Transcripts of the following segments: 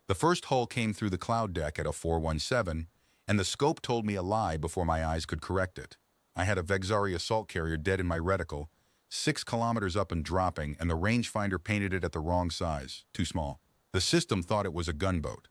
The first hull came through the cloud deck at a 417, and the scope told me a lie before my eyes could correct it. I had a Vexari assault carrier dead in my reticle, 6 kilometers up and dropping, and the rangefinder painted it at the wrong size, too small. The system thought it was a gunboat.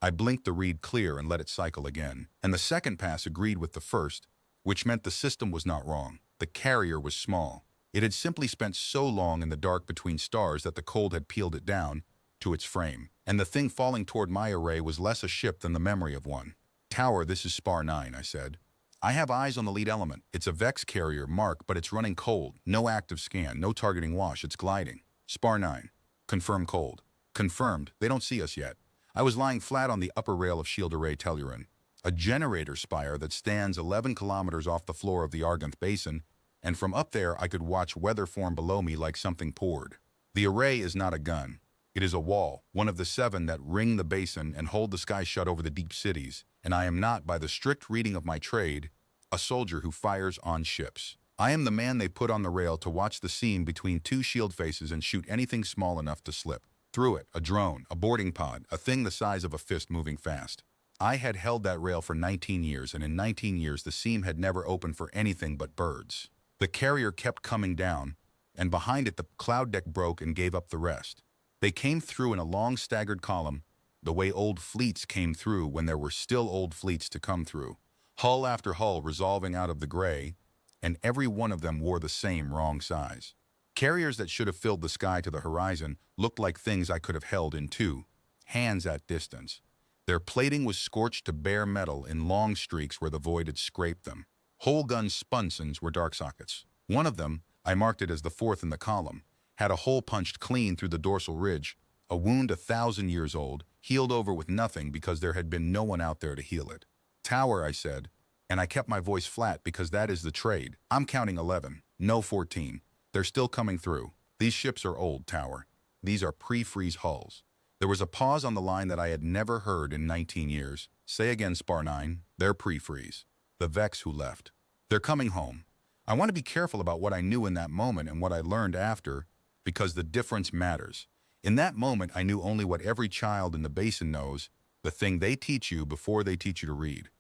I blinked the read clear and let it cycle again, and the second pass agreed with the first, which meant the system was not wrong. The carrier was small. It had simply spent so long in the dark between stars that the cold had peeled it down to its frame, and the thing falling toward my array was less a ship than the memory of one. "Tower, this is Spar 9, I said. "I have eyes on the lead element. It's a Vex carrier, Mark, but it's running cold. No active scan, no targeting wash, it's gliding." "Spar 9. Confirm cold." "Confirmed. They don't see us yet." I was lying flat on the upper rail of shield array Tellurin, a generator spire that stands 11 kilometers off the floor of the Arganth Basin, and from up there I could watch weather form below me like something poured. The array is not a gun. It is a wall, one of the 7 that ring the basin and hold the sky shut over the deep cities, and I am not, by the strict reading of my trade, a soldier who fires on ships. I am the man they put on the rail to watch the seam between 2 shield faces and shoot anything small enough to slip through it: a drone, a boarding pod, a thing the size of a fist moving fast. I had held that rail for 19 years, and in 19 years the seam had never opened for anything but birds. The carrier kept coming down, and behind it the cloud deck broke and gave up the rest. They came through in a long staggered column, the way old fleets came through when there were still old fleets to come through. Hull after hull resolving out of the gray, and every one of them wore the same wrong size. Carriers that should have filled the sky to the horizon looked like things I could have held in 2 hands at distance. Their plating was scorched to bare metal in long streaks where the void had scraped them. Whole gun spunsons were dark sockets. One of them, I marked it as the 4th in the column, had a hole punched clean through the dorsal ridge, a wound 1,000 years old, healed over with nothing because there had been no one out there to heal it. "Tower," I said, and I kept my voice flat because that is the trade. "I'm counting 11, no 14. They're still coming through. These ships are old, Tower. These are pre-freeze hulls." There was a pause on the line that I had never heard in 19 years. "Say again, Spar 9. They're pre-freeze." The Vex who left. "They're coming home." I want to be careful about what I knew in that moment and what I learned after, because the difference matters. In that moment, I knew only what every child in the basin knows, the thing they teach you before they teach you to read.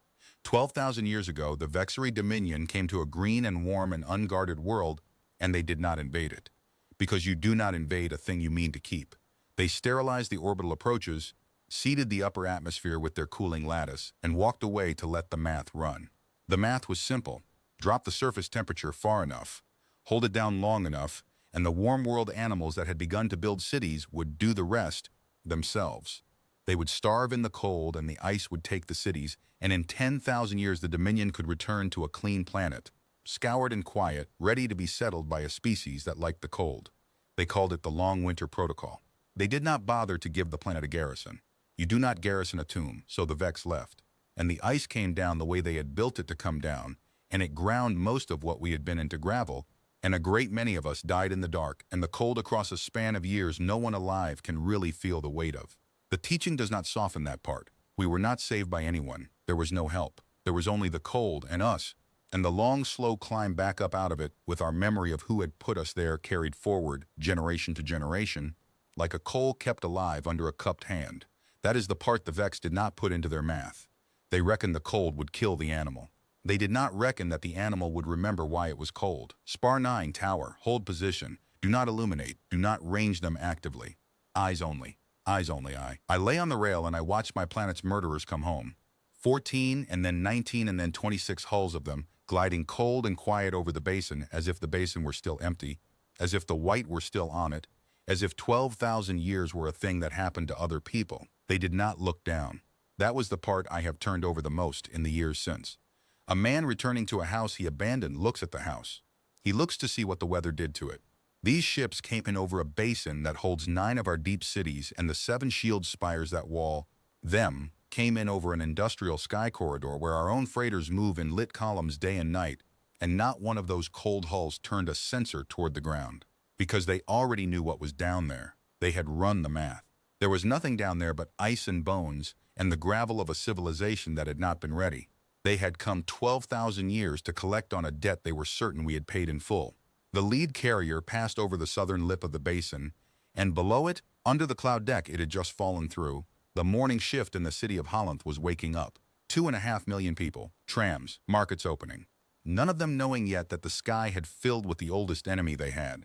12,000 years ago, the Vexari Dominion came to a green and warm and unguarded world, and they did not invade it. Because you do not invade a thing you mean to keep. They sterilized the orbital approaches, seeded the upper atmosphere with their cooling lattice, and walked away to let the math run. The math was simple. Drop the surface temperature far enough, hold it down long enough, and the warm world animals that had begun to build cities would do the rest themselves. They would starve in the cold and the ice would take the cities, and in 10,000 years the Dominion could return to a clean planet, scoured and quiet, ready to be settled by a species that liked the cold. They called it the Long Winter Protocol. They did not bother to give the planet a garrison. You do not garrison a tomb, so the Vex left. And the ice came down the way they had built it to come down, and it ground most of what we had been into gravel, and a great many of us died in the dark, and the cold across a span of years no one alive can really feel the weight of. The teaching does not soften that part. We were not saved by anyone. There was no help. There was only the cold and us, and the long, slow climb back up out of it with our memory of who had put us there carried forward, generation to generation, like a coal kept alive under a cupped hand. That is the part the Vex did not put into their math. They reckoned the cold would kill the animal. They did not reckon that the animal would remember why it was cold. Spar 9, Tower, hold position. Do not illuminate. Do not range them actively. Eyes only. Eyes only, I lay on the rail and I watched my planet's murderers come home. 14 and then 19 and then 26 hulls of them, gliding cold and quiet over the basin as if the basin were still empty, as if the white were still on it, as if 12,000 years were a thing that happened to other people. They did not look down. That was the part I have turned over the most in the years since. A man returning to a house he abandoned looks at the house. He looks to see what the weather did to it. These ships came in over a basin that holds 9 of our deep cities, and the 7 shield spires that wall them came in over an industrial sky corridor where our own freighters move in lit columns day and night, and not one of those cold hulls turned a sensor toward the ground. Because they already knew what was down there. They had run the math. There was nothing down there but ice and bones and the gravel of a civilization that had not been ready. They had come 12,000 years to collect on a debt they were certain we had paid in full. The lead carrier passed over the southern lip of the basin, and below it, under the cloud deck it had just fallen through, The morning shift in the city of Holland was waking up. 2.5 million people, trams, markets opening. None of them knowing yet that the sky had filled with the oldest enemy they had.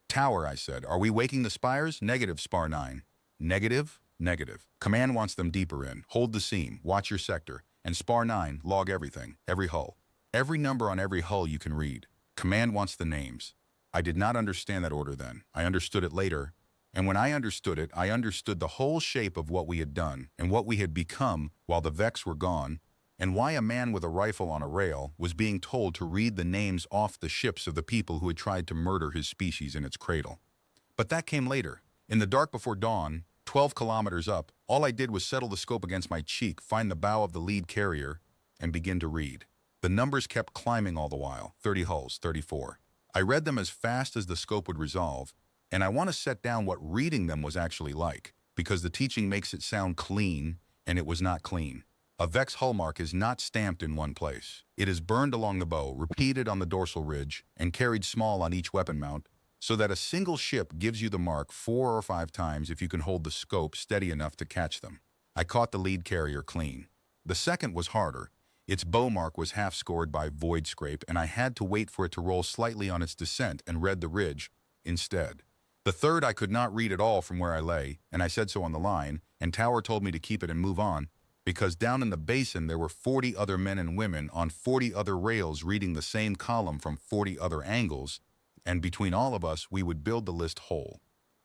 Tower, I said, are we waking the spires? Negative, Spar 9. Negative? Negative. Command wants them deeper in. Hold the seam, watch your sector, and Spar 9, log everything, every hull. Every number on every hull you can read. Command wants the names. I did not understand that order then. I understood it later. And when I understood it, I understood the whole shape of what we had done and what we had become while the Vex were gone, and why a man with a rifle on a rail was being told to read the names off the ships of the people who had tried to murder his species in its cradle. But that came later. In the dark before dawn, 12 kilometers up, all I did was settle the scope against my cheek, find the bow of the lead carrier, and begin to read. The numbers kept climbing all the while. 30 hulls, 34. I read them as fast as the scope would resolve, and I want to set down what reading them was actually like, because the teaching makes it sound clean, and it was not clean. A Vex hull mark is not stamped in one place. It is burned along the bow, repeated on the dorsal ridge, and carried small on each weapon mount, so that a single ship gives you the mark 4 or 5 times if you can hold the scope steady enough to catch them. I caught the lead carrier clean. The second was harder. Its bow mark was half scored by void scrape, and I had to wait for it to roll slightly on its descent and read the ridge instead. The third I could not read at all from where I lay, and I said so on the line, and Tower told me to keep it and move on, because down in the basin there were 40 other men and women on 40 other rails reading the same column from 40 other angles, and between all of us we would build the list whole.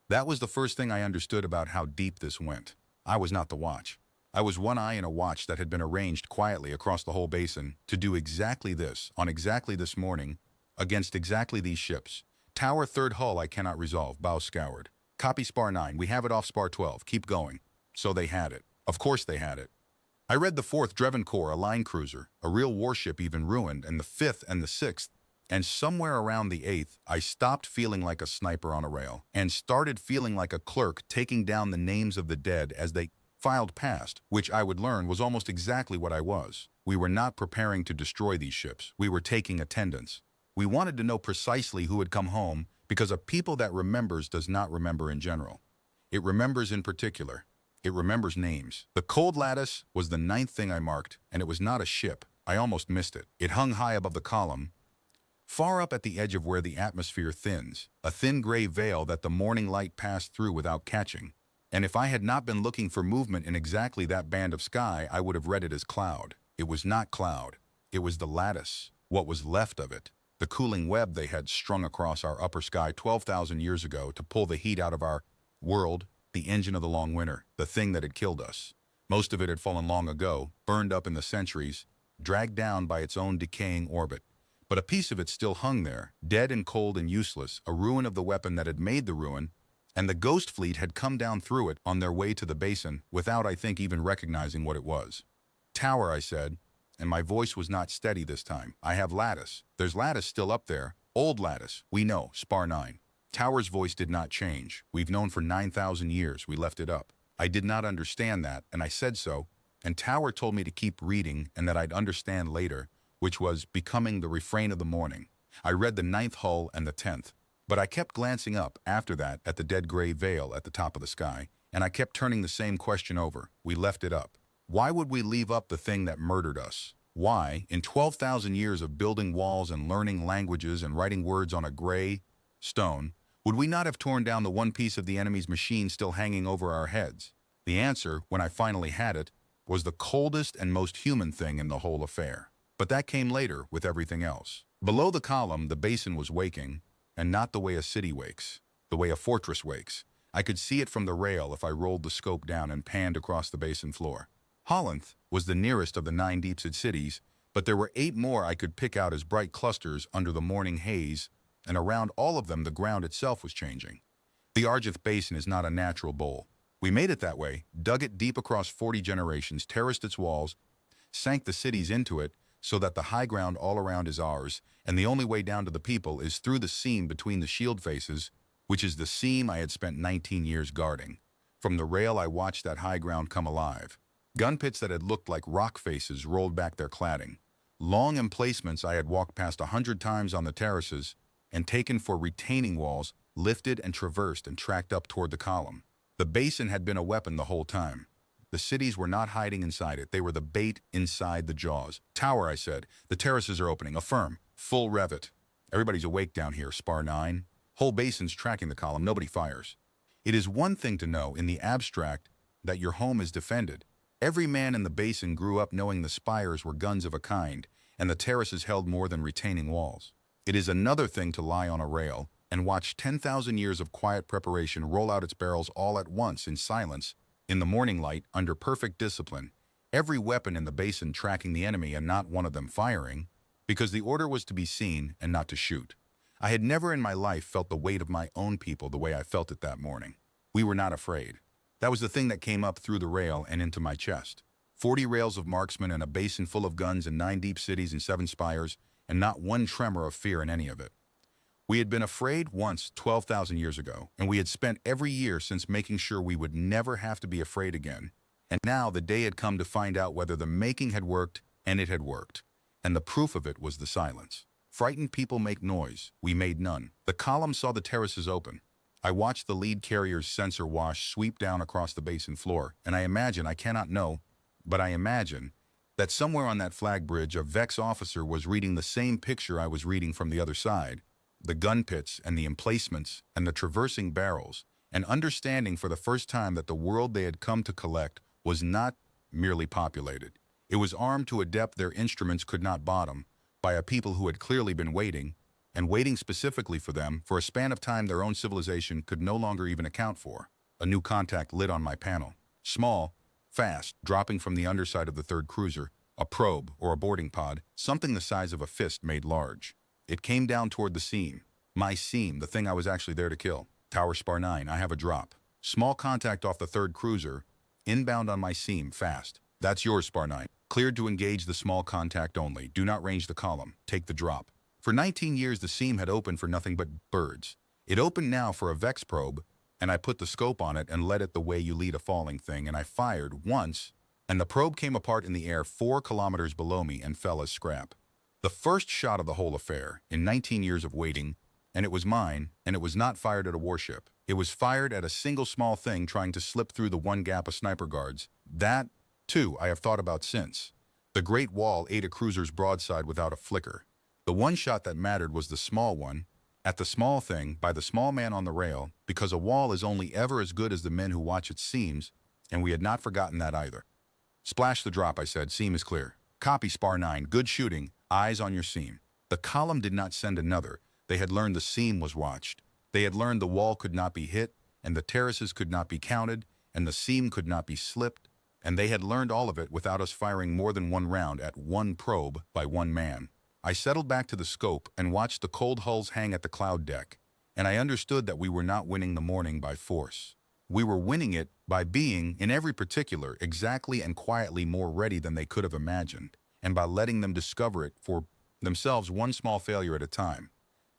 That was the first thing I understood about how deep this went. I was not the watch. I was one eye in a watch that had been arranged quietly across the whole basin to do exactly this, on exactly this morning, against exactly these ships. Tower third hull I cannot resolve, bow scoured. Copy Spar 9, we have it off Spar 12, keep going. So they had it. Of course they had it. I read the 4th Drevencore, a line cruiser, a real warship even ruined, and the 5th and the 6th, and somewhere around the 8th, I stopped feeling like a sniper on a rail, and started feeling like a clerk taking down the names of the dead as they filed past, which I would learn was almost exactly what I was. We were not preparing to destroy these ships. We were taking attendance. We wanted to know precisely who had come home, because a people that remembers does not remember in general. It remembers in particular. It remembers names. The cold lattice was the 9th thing I marked, and it was not a ship. I almost missed it. It hung high above the column, far up at the edge of where the atmosphere thins, a thin gray veil that the morning light passed through without catching. And if I had not been looking for movement in exactly that band of sky, I would have read it as cloud. It was not cloud. It was the lattice, what was left of it. The cooling web they had strung across our upper sky 12,000 years ago to pull the heat out of our world, the engine of the long winter, the thing that had killed us. Most of it had fallen long ago, burned up in the centuries, dragged down by its own decaying orbit. But a piece of it still hung there, dead and cold and useless, a ruin of the weapon that had made the ruin, and the ghost fleet had come down through it on their way to the basin without, I think, even recognizing what it was. Tower, I said, and my voice was not steady this time. I have lattice. There's lattice still up there. Old lattice. We know. Spar 9. Tower's voice did not change. We've known for 9,000 years. We left it up. I did not understand that, and I said so, and Tower told me to keep reading and that I'd understand later, which was becoming the refrain of the morning. I read the 9th hull and the 10th. But I kept glancing up, after that, at the dead gray veil at the top of the sky, and I kept turning the same question over. We left it up. Why would we leave up the thing that murdered us? Why, in 12,000 years of building walls and learning languages and writing words on a gray stone, would we not have torn down the one piece of the enemy's machine still hanging over our heads? The answer, when I finally had it, was the coldest and most human thing in the whole affair. But that came later with everything else. Below the column, the basin was waking, and not the way a city wakes, the way a fortress wakes. I could see it from the rail if I rolled the scope down and panned across the basin floor. Holland was the nearest of the 9 deep-sea cities, but there were 8 more I could pick out as bright clusters under the morning haze, and around all of them the ground itself was changing. The Argith Basin is not a natural bowl. We made it that way, dug it deep across 40 generations, terraced its walls, sank the cities into it, so that the high ground all around is ours, and the only way down to the people is through the seam between the shield faces, which is the seam I had spent 19 years guarding. From the rail I watched that high ground come alive. Gun pits that had looked like rock faces rolled back their cladding. Long emplacements I had walked past 100 times on the terraces and taken for retaining walls lifted and traversed and tracked up toward the column. The basin had been a weapon the whole time. The cities were not hiding inside it. They were the bait inside the jaws. Tower, I said. The terraces are opening. Affirm. Full rev it. Everybody's awake down here, Spar 9. Whole basin's tracking the column. Nobody fires. It is one thing to know, in the abstract, that your home is defended. Every man in the basin grew up knowing the spires were guns of a kind, and the terraces held more than retaining walls. It is another thing to lie on a rail and watch 10,000 years of quiet preparation roll out its barrels all at once in silence, in the morning light, under perfect discipline, every weapon in the basin tracking the enemy and not one of them firing, because the order was to be seen and not to shoot. I had never in my life felt the weight of my own people the way I felt it that morning. We were not afraid. That was the thing that came up through the rail and into my chest. 40 rails of marksmen and a basin full of guns and 9 deep cities and 7 spires, and not one tremor of fear in any of it. We had been afraid once 12,000 years ago, and we had spent every year since making sure we would never have to be afraid again. And now the day had come to find out whether the making had worked, and it had worked. And the proof of it was the silence. Frightened people make noise. We made none. The column saw the terraces open. I watched the lead carrier's sensor wash sweep down across the basin floor, and I imagine, I cannot know, but I imagine, that somewhere on that flag bridge a Vex officer was reading the same picture I was reading from the other side, the gun pits and the emplacements and the traversing barrels, and understanding for the first time that the world they had come to collect was not merely populated. It was armed to a depth their instruments could not bottom, by a people who had clearly been waiting, and waiting specifically for them for a span of time their own civilization could no longer even account for. A new contact lit on my panel. Small, fast, dropping from the underside of the third cruiser, a probe or a boarding pod, something the size of a fist made large. It came down toward the seam. My seam, the thing I was actually there to kill. Tower Spar 9, I have a drop. Small contact off the third cruiser, inbound on my seam, fast. That's yours, Spar 9. Cleared to engage the small contact only. Do not range the column. Take the drop. For 19 years the seam had opened for nothing but birds. It opened now for a Vex probe, and I put the scope on it and led it the way you lead a falling thing, and I fired once, and the probe came apart in the air 4 kilometers below me and fell as scrap. The first shot of the whole affair, in 19 years of waiting, and it was mine, and it was not fired at a warship. It was fired at a single small thing trying to slip through the one gap of sniper guards. That, too, I have thought about since. The Great Wall ate a cruiser's broadside without a flicker. The one shot that mattered was the small one, at the small thing, by the small man on the rail, because a wall is only ever as good as the men who watch its seams, and we had not forgotten that either. Splash the drop, I said. Seam is clear. Copy, Spar 9. Good shooting. Eyes on your seam. The column did not send another. They had learned the seam was watched. They had learned the wall could not be hit, and the terraces could not be counted, and the seam could not be slipped, and they had learned all of it without us firing more than one round at one probe by one man. I settled back to the scope and watched the cold hulls hang at the cloud deck, and I understood that we were not winning the morning by force. We were winning it by being, in every particular, exactly and quietly more ready than they could have imagined, and by letting them discover it for themselves one small failure at a time.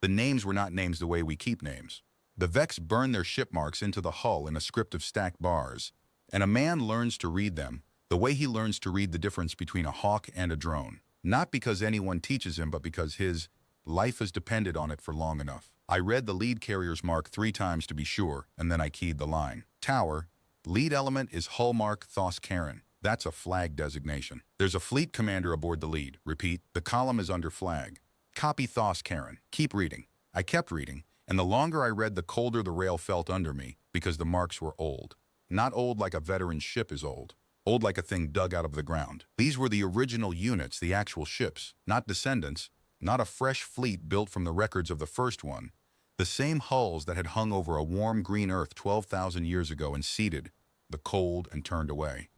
The names were not names the way we keep names. The Vex burned their ship marks into the hull in a script of stacked bars, and a man learns to read them the way he learns to read the difference between a hawk and a drone. Not because anyone teaches him, but because his life has depended on it for long enough. I read the lead carrier's mark 3 times to be sure, and then I keyed the line. Tower, lead element is hull mark Thos Karen. That's a flag designation. There's a fleet commander aboard the lead. Repeat, the column is under flag. Copy Thos Karen. Keep reading. I kept reading, and the longer I read, the colder the rail felt under me, because the marks were old. Not old like a veteran ship is old. Old like a thing dug out of the ground. These were the original units, the actual ships, not descendants, not a fresh fleet built from the records of the first one. The same hulls that had hung over a warm green earth 12,000 years ago and seeded the cold and turned away.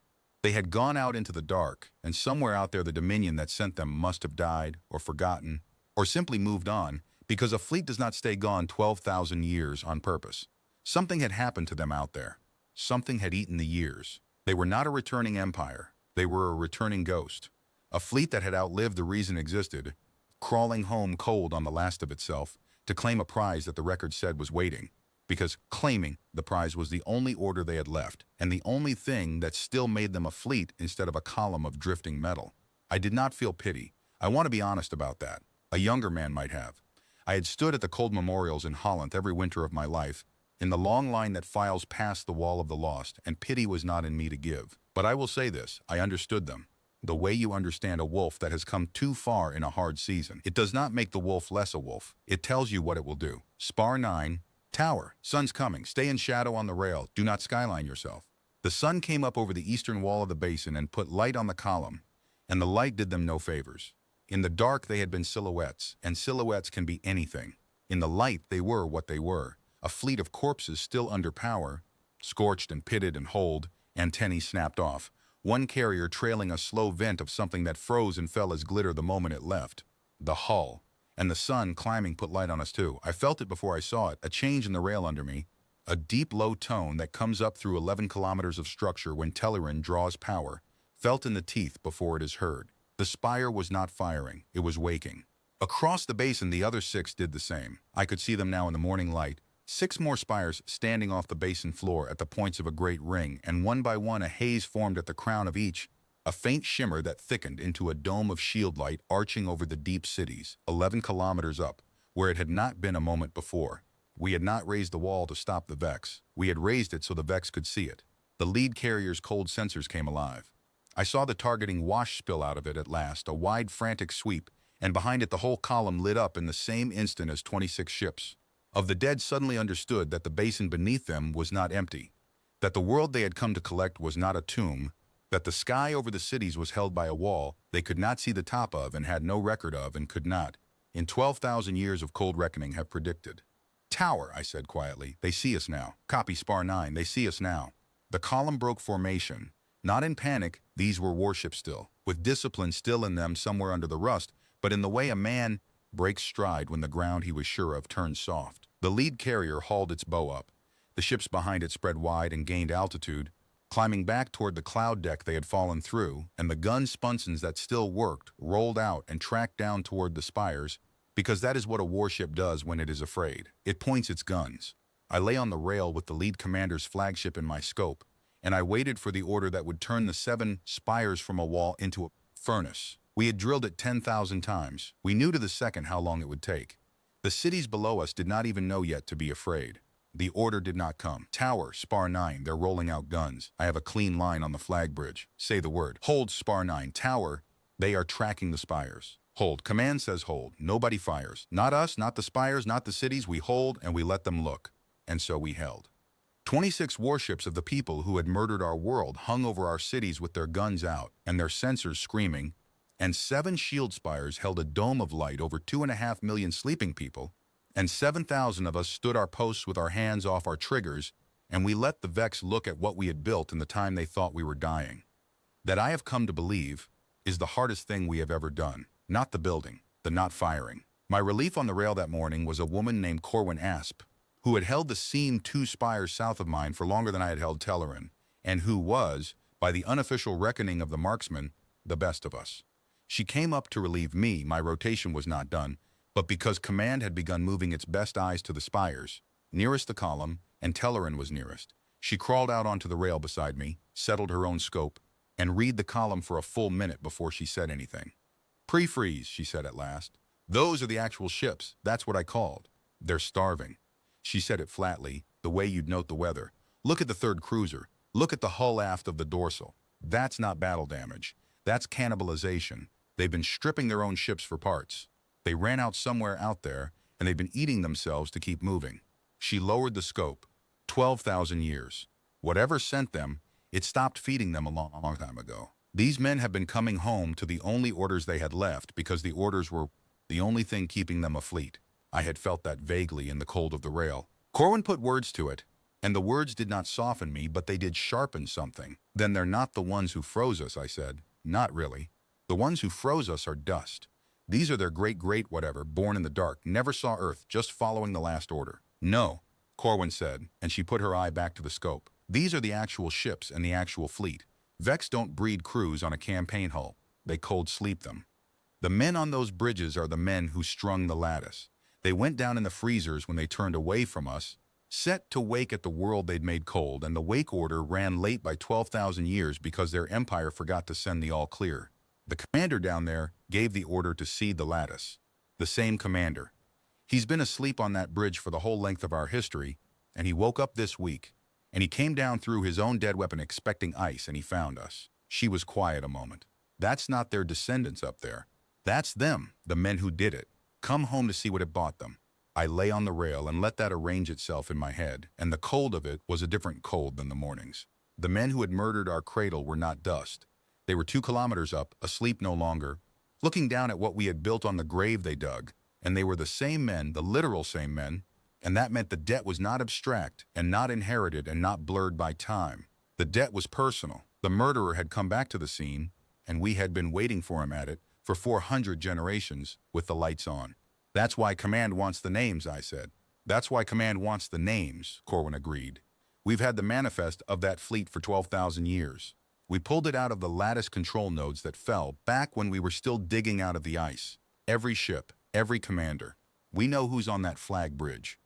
They had gone out into the dark, and somewhere out there the Dominion that sent them must have died or forgotten or simply moved on, because a fleet does not stay gone 12,000 years on purpose. Something had happened to them out there. Something had eaten the years. They were not a returning empire. They were a returning ghost. A fleet that had outlived the reason existed, crawling home cold on the last of itself to claim a prize that the record said was waiting, because claiming the prize was the only order they had left, and the only thing that still made them a fleet instead of a column of drifting metal. I did not feel pity. I want to be honest about that. A younger man might have. I had stood at the cold memorials in Holland every winter of my life, in the long line that files past the wall of the lost, and pity was not in me to give. But I will say this, I understood them. The way you understand a wolf that has come too far in a hard season. It does not make the wolf less a wolf. It tells you what it will do. Spar 9, Tower. Sun's coming. Stay in shadow on the rail. Do not skyline yourself. The sun came up over the eastern wall of the basin and put light on the column, and the light did them no favors. In the dark they had been silhouettes, and silhouettes can be anything. In the light they were what they were, a fleet of corpses still under power, scorched and pitted and holed, antennae snapped off, one carrier trailing a slow vent of something that froze and fell as glitter the moment it left. The hull. And the sun climbing put light on us too. I felt it before I saw it, a change in the rail under me, a deep low tone that comes up through 11 kilometers of structure when Telerin draws power, felt in the teeth before it is heard. The spire was not firing, it was waking. Across the basin the other 6 did the same. I could see them now in the morning light, 6 more spires standing off the basin floor at the points of a great ring, and one by one a haze formed at the crown of each, a faint shimmer that thickened into a dome of shield light arching over the deep cities, 11 kilometers up, where it had not been a moment before. We had not raised the wall to stop the Vex. We had raised it so the Vex could see it. The lead carrier's cold sensors came alive. I saw the targeting wash spill out of it at last, a wide frantic sweep, and behind it the whole column lit up in the same instant as 26 ships. Of the dead suddenly understood that the basin beneath them was not empty, that the world they had come to collect was not a tomb, that the sky over the cities was held by a wall they could not see the top of and had no record of and could not, in 12,000 years of cold reckoning, have predicted. Tower, I said quietly. They see us now. Copy Spar 9, they see us now. The column broke formation. Not in panic, these were warships still, with discipline still in them somewhere under the rust, but in the way a man breaks stride when the ground he was sure of turns soft. The lead carrier hauled its bow up. The ships behind it spread wide and gained altitude, climbing back toward the cloud deck they had fallen through, and the gun spunsons that still worked rolled out and tracked down toward the spires, because that is what a warship does when it is afraid. It points its guns. I lay on the rail with the lead commander's flagship in my scope, and I waited for the order that would turn the 7 spires from a wall into a furnace. We had drilled it 10,000 times. We knew to the second how long it would take. The cities below us did not even know yet to be afraid. The order did not come. Tower, Spar 9, they're rolling out guns. I have a clean line on the flag bridge. Say the word. Hold, Spar 9. Tower, they are tracking the spires. Hold. Command says hold. Nobody fires. Not us, not the spires, not the cities. We hold and we let them look. And so we held. 26 warships of the people who had murdered our world hung over our cities with their guns out and their sensors screaming, and 7 shield spires held a dome of light over 2.5 million sleeping people, and 7,000 of us stood our posts with our hands off our triggers, and we let the Vex look at what we had built in the time they thought we were dying. That I have come to believe is the hardest thing we have ever done, not the building, the not firing. My relief on the rail that morning was a woman named Corwin Asp, who had held the seam 2 spires south of mine for longer than I had held Telerin, and who was, by the unofficial reckoning of the marksmen, the best of us. She came up to relieve me. My rotation was not done, but because command had begun moving its best eyes to the spires, nearest the column, and Telerin was nearest, she crawled out onto the rail beside me, settled her own scope, and read the column for a full minute before she said anything. Pre-freeze, she said at last. Those are the actual ships. That's what I called. They're starving. She said it flatly, the way you'd note the weather. Look at the 3rd cruiser. Look at the hull aft of the dorsal. That's not battle damage. That's cannibalization. They've been stripping their own ships for parts. They ran out somewhere out there, and they've been eating themselves to keep moving. She lowered the scope. 12,000 years. Whatever sent them, it stopped feeding them a long time ago. These men have been coming home to the only orders they had left because the orders were the only thing keeping them afleet. I had felt that vaguely in the cold of the rail. Corwin put words to it, and the words did not soften me, but they did sharpen something. Then they're not the ones who froze us, I said. Not really. The ones who froze us are dust. These are their great whatever, born in the dark, never saw Earth, just following the last order. No, Corwin said, and she put her eye back to the scope. These are the actual ships and the actual fleet. Vex don't breed crews on a campaign hull. They cold sleep them. The men on those bridges are the men who strung the lattice. They went down in the freezers when they turned away from us, set to wake at the world they'd made cold, and the wake order ran late by 12,000 years because their empire forgot to send the all clear. The commander down there gave the order to seed the lattice. The same commander. He's been asleep on that bridge for the whole length of our history, and he woke up this week, and he came down through his own dead weapon expecting ice, and he found us. She was quiet a moment. That's not their descendants up there. That's them, the men who did it. Come home to see what it bought them. I lay on the rail and let that arrange itself in my head, and the cold of it was a different cold than the mornings. The men who had murdered our cradle were not dust. They were 2 kilometers up, asleep no longer, looking down at what we had built on the grave they dug, and they were the same men, the literal same men, and that meant the debt was not abstract and not inherited and not blurred by time. The debt was personal. The murderer had come back to the scene, and we had been waiting for him at it for 400 generations with the lights on. That's why Command wants the names, I said. That's why Command wants the names, Corwin agreed. We've had the manifest of that fleet for 12,000 years. We pulled it out of the lattice control nodes that fell back when we were still digging out of the ice. Every ship, every commander. We know who's on that flag bridge.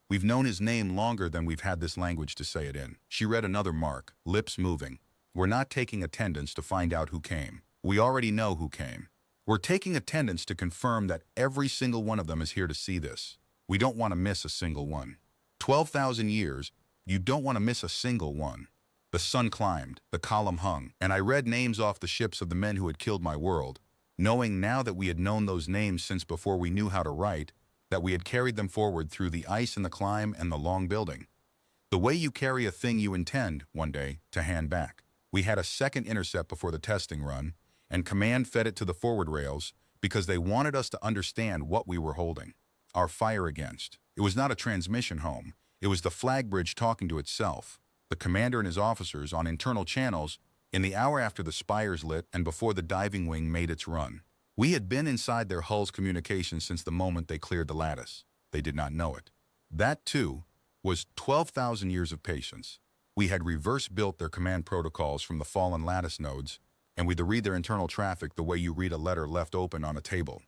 We've known his name longer than we've had this language to say it in. She read another mark, lips moving. We're not taking attendance to find out who came. We already know who came. We're taking attendance to confirm that every single one of them is here to see this. We don't want to miss a single one. 12,000 years, you don't want to miss a single one. The sun climbed, the column hung, and I read names off the ships of the men who had killed my world, knowing now that we had known those names since before we knew how to write, that we had carried them forward through the ice and the climb and the long building. The way you carry a thing you intend, one day, to hand back. We had a second intercept before the testing run, and Command fed it to the forward rails because they wanted us to understand what we were holding. Our fire against. It was not a transmission home. It was the flag bridge talking to itself. The commander and his officers on internal channels in the hour after the spires lit and before the diving wing made its run. We had been inside their hull's communication since the moment they cleared the lattice. They did not know it. That, too, was 12,000 years of patience. We had reverse-built their command protocols from the fallen lattice nodes, and we'd read their internal traffic the way you read a letter left open on a table.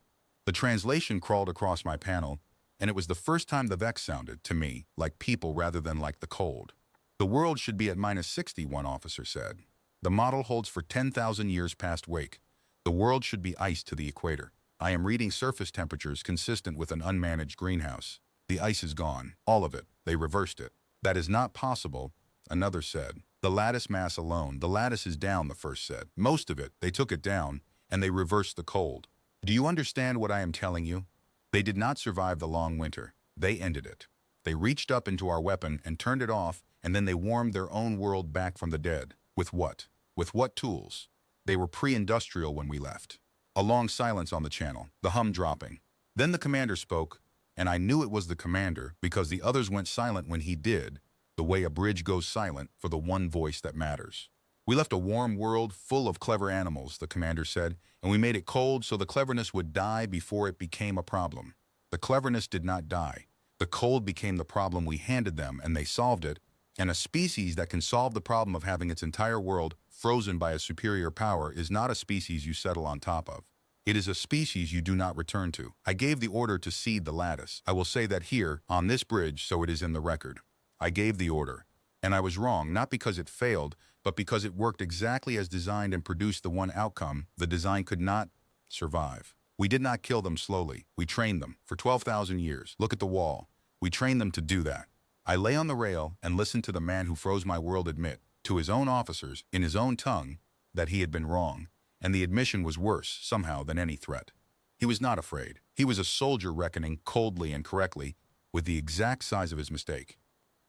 The translation crawled across my panel, and it was the first time the Vex sounded, to me, like people rather than like the cold. The world should be at -60, one officer said. The model holds for 10,000 years past wake. The world should be iced to the equator. I am reading surface temperatures consistent with an unmanaged greenhouse. The ice is gone, all of it. They reversed it. That is not possible, another said. The lattice mass alone. The lattice is down, the first said. Most of it. They took it down, and they reversed the cold. Do you understand what I am telling you? They did not survive the long winter. They ended it. They reached up into our weapon and turned it off, and then they warmed their own world back from the dead. With what? With what tools? They were pre-industrial when we left. A long silence on the channel, the hum dropping. Then the commander spoke, and I knew it was the commander because the others went silent when he did, the way a bridge goes silent for the one voice that matters. We left a warm world full of clever animals, the commander said, and we made it cold so the cleverness would die before it became a problem. The cleverness did not die. The cold became the problem we handed them, and they solved it, and a species that can solve the problem of having its entire world frozen by a superior power is not a species you settle on top of. It is a species you do not return to. I gave the order to seed the lattice. I will say that here, on this bridge, so it is in the record. I gave the order, and I was wrong, not because it failed, but because it worked exactly as designed and produced the one outcome the design could not survive. We did not kill them slowly. We trained them for 12,000 years. Look at the wall. We trained them to do that. I lay on the rail and listened to the man who froze my world admit, to his own officers, in his own tongue, that he had been wrong, and the admission was worse, somehow, than any threat. He was not afraid. He was a soldier reckoning coldly and correctly with the exact size of his mistake.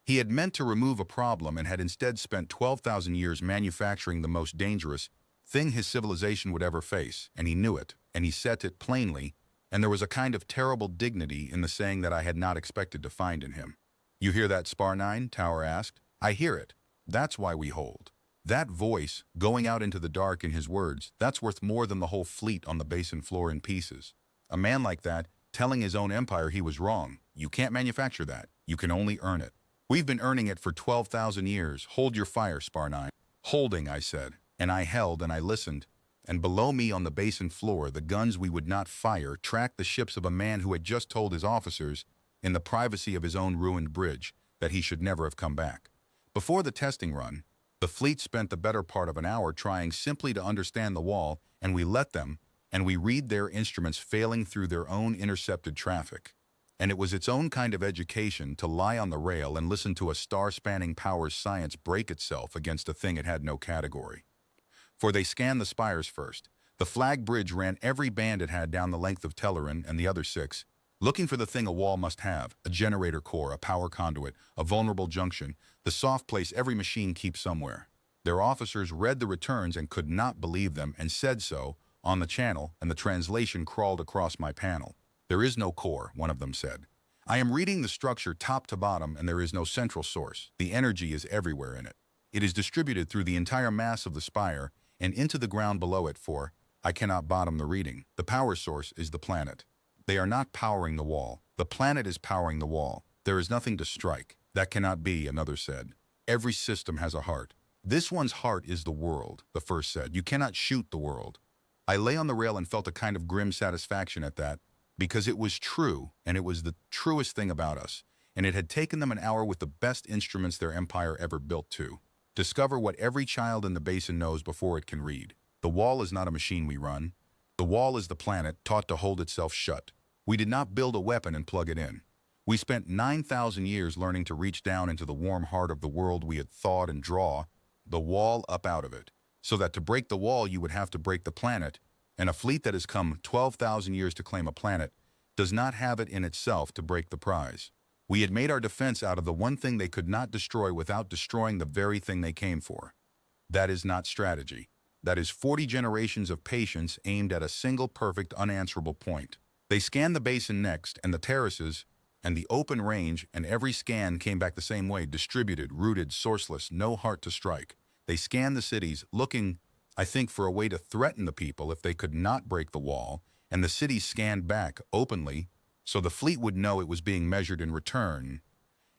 He had meant to remove a problem and had instead spent 12,000 years manufacturing the most dangerous thing his civilization would ever face, and he knew it, and he said it plainly, and there was a kind of terrible dignity in the saying that I had not expected to find in him. You hear that, Spar 9? Tower asked. I hear it. That's why we hold. That voice, going out into the dark in his words, that's worth more than the whole fleet on the basin floor in pieces. A man like that, telling his own empire he was wrong. You can't manufacture that. You can only earn it. We've been earning it for 12,000 years. Hold your fire, Spar 9. Holding, I said. And I held and I listened. And below me on the basin floor, the guns we would not fire tracked the ships of a man who had just told his officers, in the privacy of his own ruined bridge, that he should never have come back. Before the testing run, the fleet spent the better part of an hour trying simply to understand the wall, and we let them, and we read their instruments failing through their own intercepted traffic. And it was its own kind of education to lie on the rail and listen to a star-spanning power's science break itself against a thing it had no category. For they scanned the spires first. The flag bridge ran every band it had down the length of Telleran and the other 6, looking for the thing a wall must have, a generator core, a power conduit, a vulnerable junction, the soft place every machine keeps somewhere. Their officers read the returns and could not believe them and said so on the channel, and the translation crawled across my panel. There is no core, one of them said. I am reading the structure top to bottom and there is no central source. The energy is everywhere in it. It is distributed through the entire mass of the spire and into the ground below it for, I cannot bottom the reading. The power source is the planet. They are not powering the wall. The planet is powering the wall. There is nothing to strike. That cannot be, another said. Every system has a heart. This one's heart is the world, the first said. You cannot shoot the world. I lay on the rail and felt a kind of grim satisfaction at that, because it was true, and it was the truest thing about us, and it had taken them an hour with the best instruments their empire ever built to discover what every child in the basin knows before it can read. The wall is not a machine we run. The wall is the planet taught to hold itself shut. We did not build a weapon and plug it in. We spent 9,000 years learning to reach down into the warm heart of the world we had thawed and draw the wall up out of it, so that to break the wall you would have to break the planet, and a fleet that has come 12,000 years to claim a planet does not have it in itself to break the prize. We had made our defense out of the one thing they could not destroy without destroying the very thing they came for. That is not strategy. That is 40 generations of patience aimed at a single perfect unanswerable point. They scanned the basin next, and the terraces, and the open range, and every scan came back the same way, distributed, rooted, sourceless, no heart to strike. They scanned the cities, looking, I think, for a way to threaten the people if they could not break the wall, and the cities scanned back, openly, so the fleet would know it was being measured in return.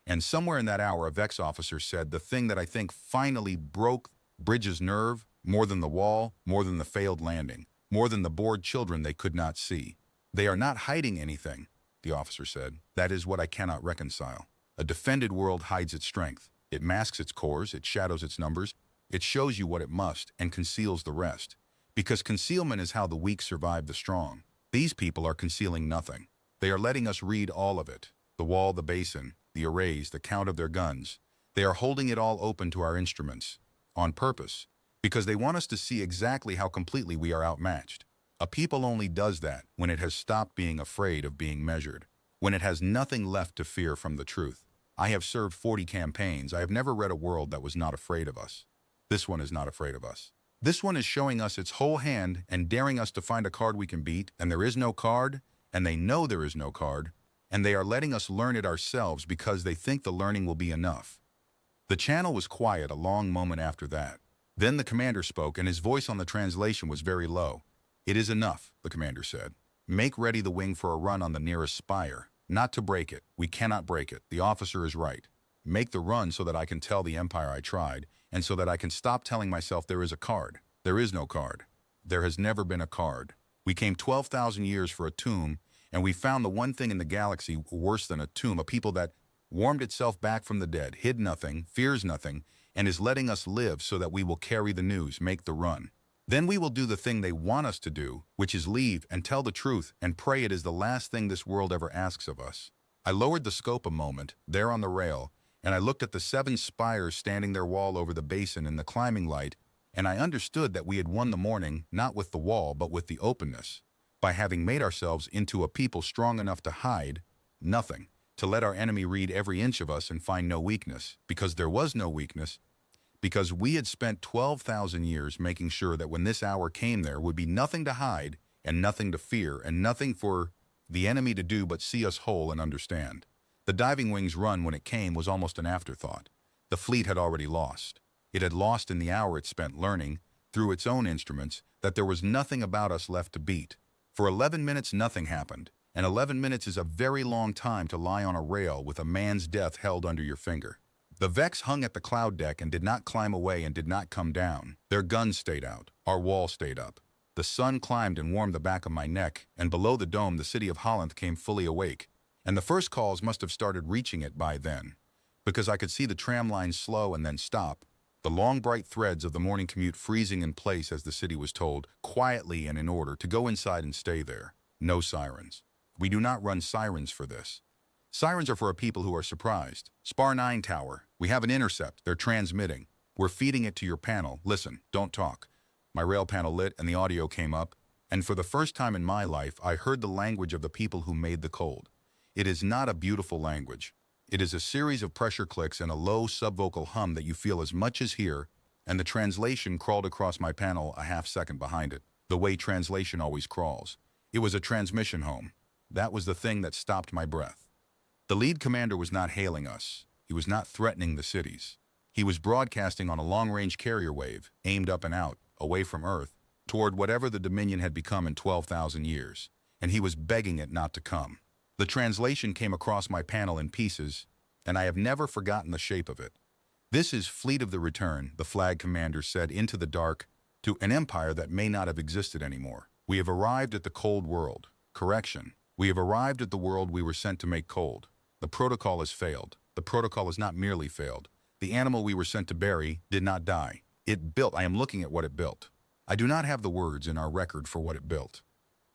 And somewhere in that hour, a Vex officer said the thing that I think finally broke Bridge's nerve, more than the wall, more than the failed landing, more than the bored children they could not see. They are not hiding anything, the officer said. That is what I cannot reconcile. A defended world hides its strength. It masks its cores, it shadows its numbers, it shows you what it must and conceals the rest. Because concealment is how the weak survive the strong. These people are concealing nothing. They are letting us read all of it. The wall, the basin, the arrays, the count of their guns. They are holding it all open to our instruments. On purpose. Because they want us to see exactly how completely we are outmatched. A people only does that when it has stopped being afraid of being measured. When it has nothing left to fear from the truth. I have served 40 campaigns. I have never read a world that was not afraid of us. This one is not afraid of us. This one is showing us its whole hand and daring us to find a card we can beat, and there is no card, and they know there is no card, and they are letting us learn it ourselves because they think the learning will be enough. The channel was quiet a long moment after that. Then the commander spoke, and his voice on the translation was very low. It is enough, the commander said. Make ready the wing for a run on the nearest spire. Not to break it. We cannot break it. The officer is right. Make the run so that I can tell the Empire I tried, and so that I can stop telling myself there is a card. There is no card. There has never been a card. We came 12,000 years for a tomb, and we found the one thing in the galaxy worse than a tomb, a people that warmed itself back from the dead, hid nothing, fears nothing, and is letting us live so that we will carry the news, make the run. Then we will do the thing they want us to do, which is leave and tell the truth and pray it is the last thing this world ever asks of us. I lowered the scope a moment, there on the rail, and I looked at the 7 spires standing their wall over the basin in the climbing light, and I understood that we had won the morning, not with the wall, but with the openness, by having made ourselves into a people strong enough to hide nothing, to let our enemy read every inch of us and find no weakness, because there was no weakness, because we had spent 12,000 years making sure that when this hour came there would be nothing to hide and nothing to fear and nothing for the enemy to do but see us whole and understand. The diving wing's run when it came was almost an afterthought. The fleet had already lost. It had lost in the hour it spent learning, through its own instruments, that there was nothing about us left to beat. For 11 minutes nothing happened, and 11 minutes is a very long time to lie on a rail with a man's death held under your finger. The Vex hung at the cloud deck and did not climb away and did not come down. Their guns stayed out. Our wall stayed up. The sun climbed and warmed the back of my neck, and below the dome the city of Holland came fully awake. And the first calls must have started reaching it by then, because I could see the tram lines slow and then stop, the long bright threads of the morning commute freezing in place as the city was told, quietly and in order, to go inside and stay there. No sirens. We do not run sirens for this. Sirens are for a people who are surprised. Spar 9 tower. We have an intercept. They're transmitting. We're feeding it to your panel. Listen, don't talk. My rail panel lit and the audio came up, and for the first time in my life, I heard the language of the people who made the cold. It is not a beautiful language. It is a series of pressure clicks and a low subvocal hum that you feel as much as here, and the translation crawled across my panel a half-second behind it, the way translation always crawls. It was a transmission home. That was the thing that stopped my breath. The lead commander was not hailing us. He was not threatening the cities. He was broadcasting on a long-range carrier wave, aimed up and out, away from Earth, toward whatever the Dominion had become in 12,000 years, and he was begging it not to come. The translation came across my panel in pieces, and I have never forgotten the shape of it. This is Fleet of the Return, the flag commander said into the dark, to an empire that may not have existed anymore. We have arrived at the cold world. Correction. We have arrived at the world we were sent to make cold. The protocol has failed. The protocol has not merely failed. The animal we were sent to bury did not die. It built. I am looking at what it built. I do not have the words in our record for what it built.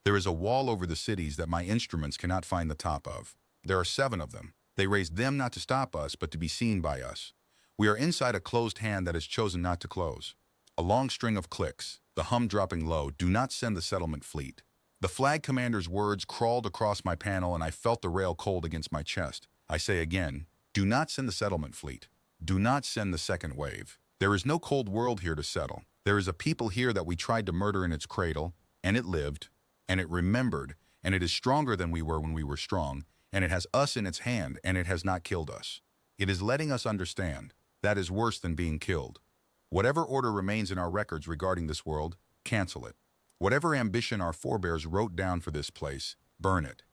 There is a wall over the cities that my instruments cannot find the top of. There are 7 of them. They raised them not to stop us, but to be seen by us. We are inside a closed hand that has chosen not to close. A long string of clicks, the hum dropping low. Do not send the settlement fleet. The flag commander's words crawled across my panel and I felt the rail cold against my chest. I say again, do not send the settlement fleet. Do not send the second wave. There is no cold world here to settle. There is a people here that we tried to murder in its cradle, and it lived, and it remembered, and it is stronger than we were when we were strong, and it has us in its hand, and it has not killed us. It is letting us understand. That is worse than being killed. Whatever order remains in our records regarding this world, cancel it. Whatever ambition our forebears wrote down for this place, burn it.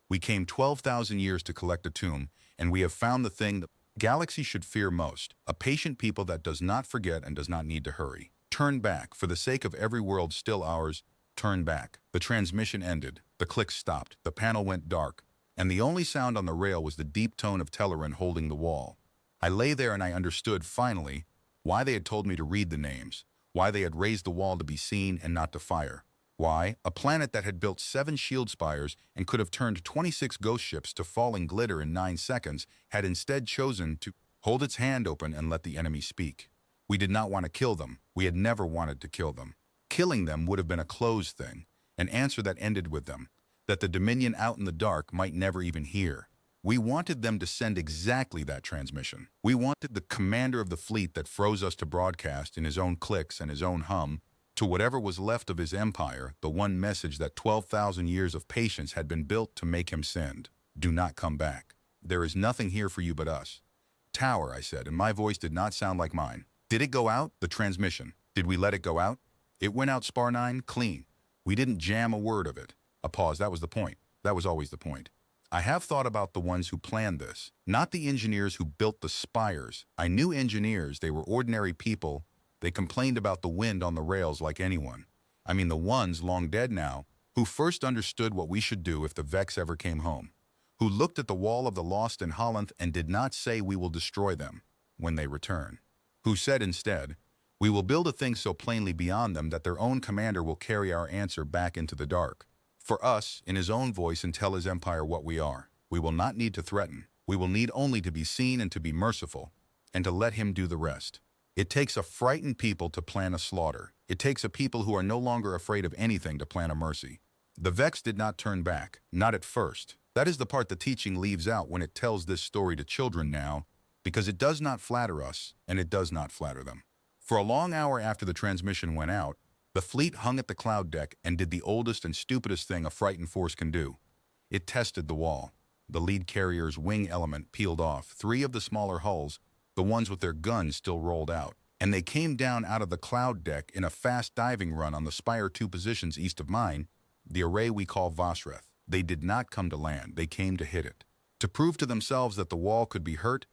We came 12,000 years to collect a tomb, and we have found the thing the galaxy should fear most, a patient people that does not forget and does not need to hurry. Turn back, for the sake of every world still ours, turn back. The transmission ended, the clicks stopped, the panel went dark, and the only sound on the rail was the deep tone of Telerin holding the wall. I lay there and I understood, finally, why they had told me to read the names. Why they had raised the wall to be seen and not to fire. Why a planet that had built 7 shield spires and could have turned 26 ghost ships to falling glitter in 9 seconds had instead chosen to hold its hand open and let the enemy speak. We did not want to kill them. We had never wanted to kill them. Killing them would have been a closed thing, an answer that ended with them, that the Dominion out in the dark might never even hear. We wanted them to send exactly that transmission. We wanted the commander of the fleet that froze us to broadcast in his own clicks and his own hum, to whatever was left of his empire, the one message that 12,000 years of patience had been built to make him send. Do not come back. There is nothing here for you but us. Tower, I said, and my voice did not sound like mine. Did it go out? The transmission. Did we let it go out? It went out, Spar 9, clean. We didn't jam a word of it. A pause, that was the point. That was always the point. I have thought about the ones who planned this, not the engineers who built the spires. I knew engineers, they were ordinary people. They complained about the wind on the rails like anyone. I mean the ones, long dead now, who first understood what we should do if the Vex ever came home, who looked at the wall of the lost in Holland and did not say we will destroy them when they return, who said instead, we will build a thing so plainly beyond them that their own commander will carry our answer back into the dark. For us, in his own voice, and tell his empire what we are. We will not need to threaten. We will need only to be seen and to be merciful, and to let him do the rest. It takes a frightened people to plan a slaughter. It takes a people who are no longer afraid of anything to plan a mercy. The Vex did not turn back, not at first. That is the part the teaching leaves out when it tells this story to children now, because it does not flatter us, and it does not flatter them. For a long hour after the transmission went out, the fleet hung at the cloud deck and did the oldest and stupidest thing a frightened force can do. It tested the wall. The lead carrier's wing element peeled off. 3 of the smaller hulls, the ones with their guns, still rolled out. And they came down out of the cloud deck in a fast diving run on the Spire 2 positions east of mine, the array we call Vosreth. They did not come to land. They came to hit it. To prove to themselves that the wall could be hurt,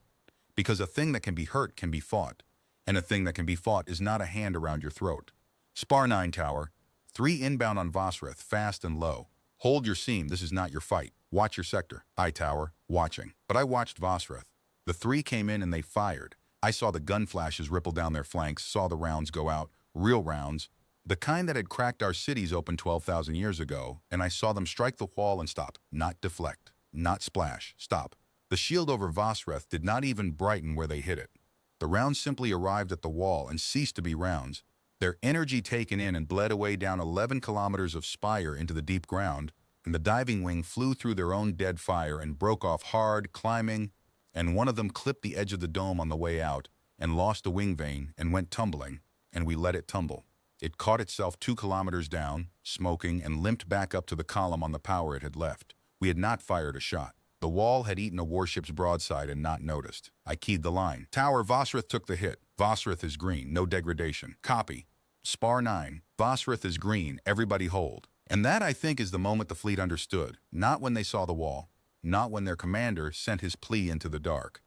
because a thing that can be hurt can be fought, and a thing that can be fought is not a hand around your throat. Spar 9 tower, 3 inbound on Vosreth, fast and low. Hold your seam, this is not your fight. Watch your sector. I tower, watching. But I watched Vosreth. The 3 came in and they fired. I saw the gun flashes ripple down their flanks, saw the rounds go out, real rounds, the kind that had cracked our cities open 12,000 years ago, and I saw them strike the wall and stop, not deflect, not splash, stop. The shield over Vosreth did not even brighten where they hit it. The rounds simply arrived at the wall and ceased to be rounds, their energy taken in and bled away down 11 kilometers of spire into the deep ground, and the diving wing flew through their own dead fire and broke off hard, climbing, and one of them clipped the edge of the dome on the way out and lost a wing vein and went tumbling, and we let it tumble. It caught itself 2 kilometers down, smoking, and limped back up to the column on the power it had left. We had not fired a shot. The wall had eaten a warship's broadside and not noticed. I keyed the line. Tower, Vosreth took the hit. Vosreth is green, no degradation. Copy. Spar 9. Vosreth is green, everybody hold. And that, I think, is the moment the fleet understood. Not when they saw the wall. Not when their commander sent his plea into the dark.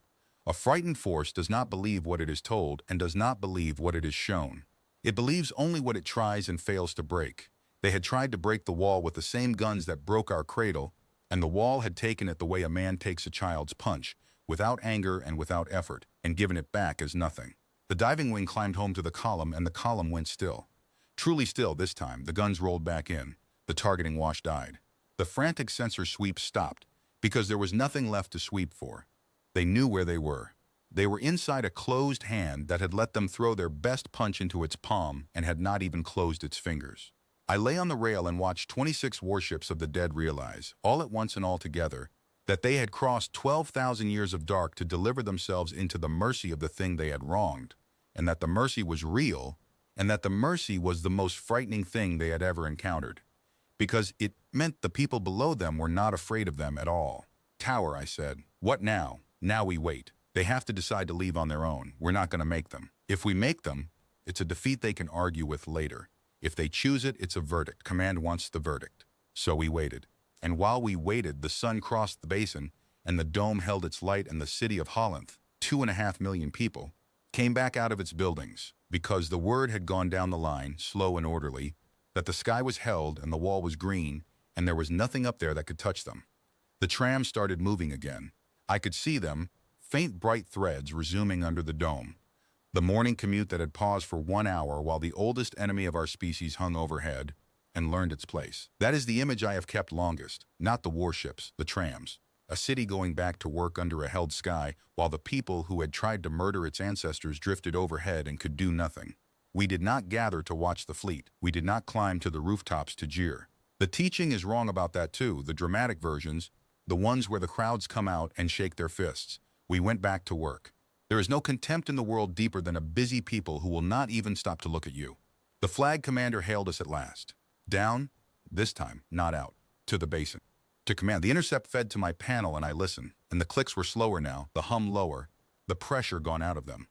A frightened force does not believe what it is told and does not believe what it is shown. It believes only what it tries and fails to break. They had tried to break the wall with the same guns that broke our cradle, and the wall had taken it the way a man takes a child's punch, without anger and without effort, and given it back as nothing. The diving wing climbed home to the column, and the column went still. Truly still this time. The guns rolled back in. The targeting wash died. The frantic sensor sweep stopped, because there was nothing left to sweep for. They knew where they were. They were inside a closed hand that had let them throw their best punch into its palm and had not even closed its fingers. I lay on the rail and watched 26 warships of the dead realize, all at once and all together, that they had crossed 12,000 years of dark to deliver themselves into the mercy of the thing they had wronged, and that the mercy was real, and that the mercy was the most frightening thing they had ever encountered, because it meant the people below them were not afraid of them at all. Tower, I said. What now? Now we wait. They have to decide to leave on their own. We're not going to make them. If we make them, it's a defeat they can argue with later. If they choose it, it's a verdict. Command wants the verdict. So we waited. And while we waited, the sun crossed the basin, and the dome held its light, and the city of Holland, 2.5 million people, came back out of its buildings, because the word had gone down the line, slow and orderly, that the sky was held and the wall was green, and there was nothing up there that could touch them. The trams started moving again. I could see them, faint bright threads resuming under the dome. The morning commute that had paused for 1 hour while the oldest enemy of our species hung overhead and learned its place. That is the image I have kept longest, not the warships, the trams. A city going back to work under a held sky while the people who had tried to murder its ancestors drifted overhead and could do nothing. We did not gather to watch the fleet. We did not climb to the rooftops to jeer. The teaching is wrong about that too, the dramatic versions, the ones where the crowds come out and shake their fists. We went back to work. There is no contempt in the world deeper than a busy people who will not even stop to look at you. The flag commander hailed us at last. Down, this time, not out, to the basin. To command. The intercept fed to my panel and I listened, and the clicks were slower now, the hum lower, the pressure gone out of them.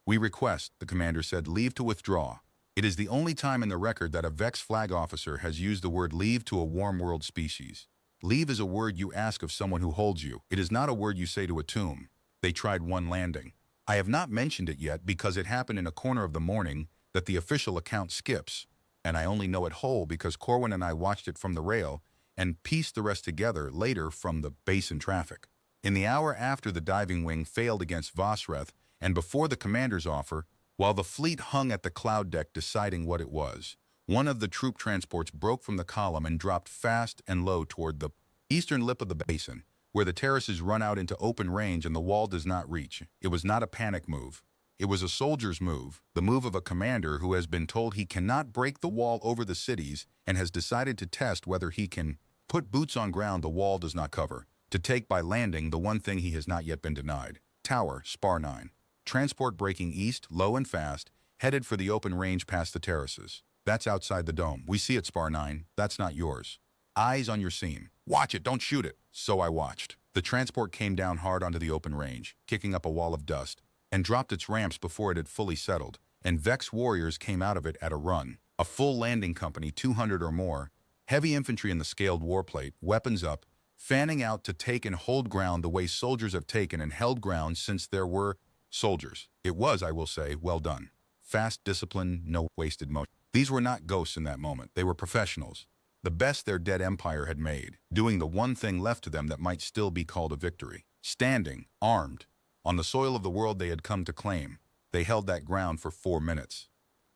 We request, the commander said, leave to withdraw. It is the only time in the record that a Vex flag officer has used the word leave to a warm world species. Leave is a word you ask of someone who holds you. It is not a word you say to a tomb. They tried one landing. I have not mentioned it yet because it happened in a corner of the morning that the official account skips, and I only know it whole because Corwin and I watched it from the rail and pieced the rest together later from the basin traffic. In the hour after the diving wing failed against Vosreth and before the commander's offer, while the fleet hung at the cloud deck deciding what it was, one of the troop transports broke from the column and dropped fast and low toward the eastern lip of the basin, where the terraces run out into open range and the wall does not reach. It was not a panic move. It was a soldier's move, the move of a commander who has been told he cannot break the wall over the cities and has decided to test whether he can put boots on ground the wall does not cover, to take by landing the one thing he has not yet been denied. Tower, Spar 9. Transport breaking east, low and fast, headed for the open range past the terraces. That's outside the dome. We see it, Spar 9. That's not yours. Eyes on your scene. Watch it, don't shoot it. So I watched. The transport came down hard onto the open range, kicking up a wall of dust, and dropped its ramps before it had fully settled, and Vex warriors came out of it at a run. A full landing company, 200 or more, heavy infantry in the scaled warplate, weapons up, fanning out to take and hold ground the way soldiers have taken and held ground since there were soldiers. It was, I will say, well done. Fast discipline, no wasted motion. These were not ghosts in that moment. They were professionals. The best their dead empire had made, doing the one thing left to them that might still be called a victory. Standing, armed, on the soil of the world they had come to claim, they held that ground for 4 minutes.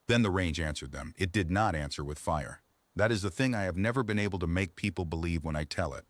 Then the range answered them. It did not answer with fire. That is the thing I have never been able to make people believe when I tell it.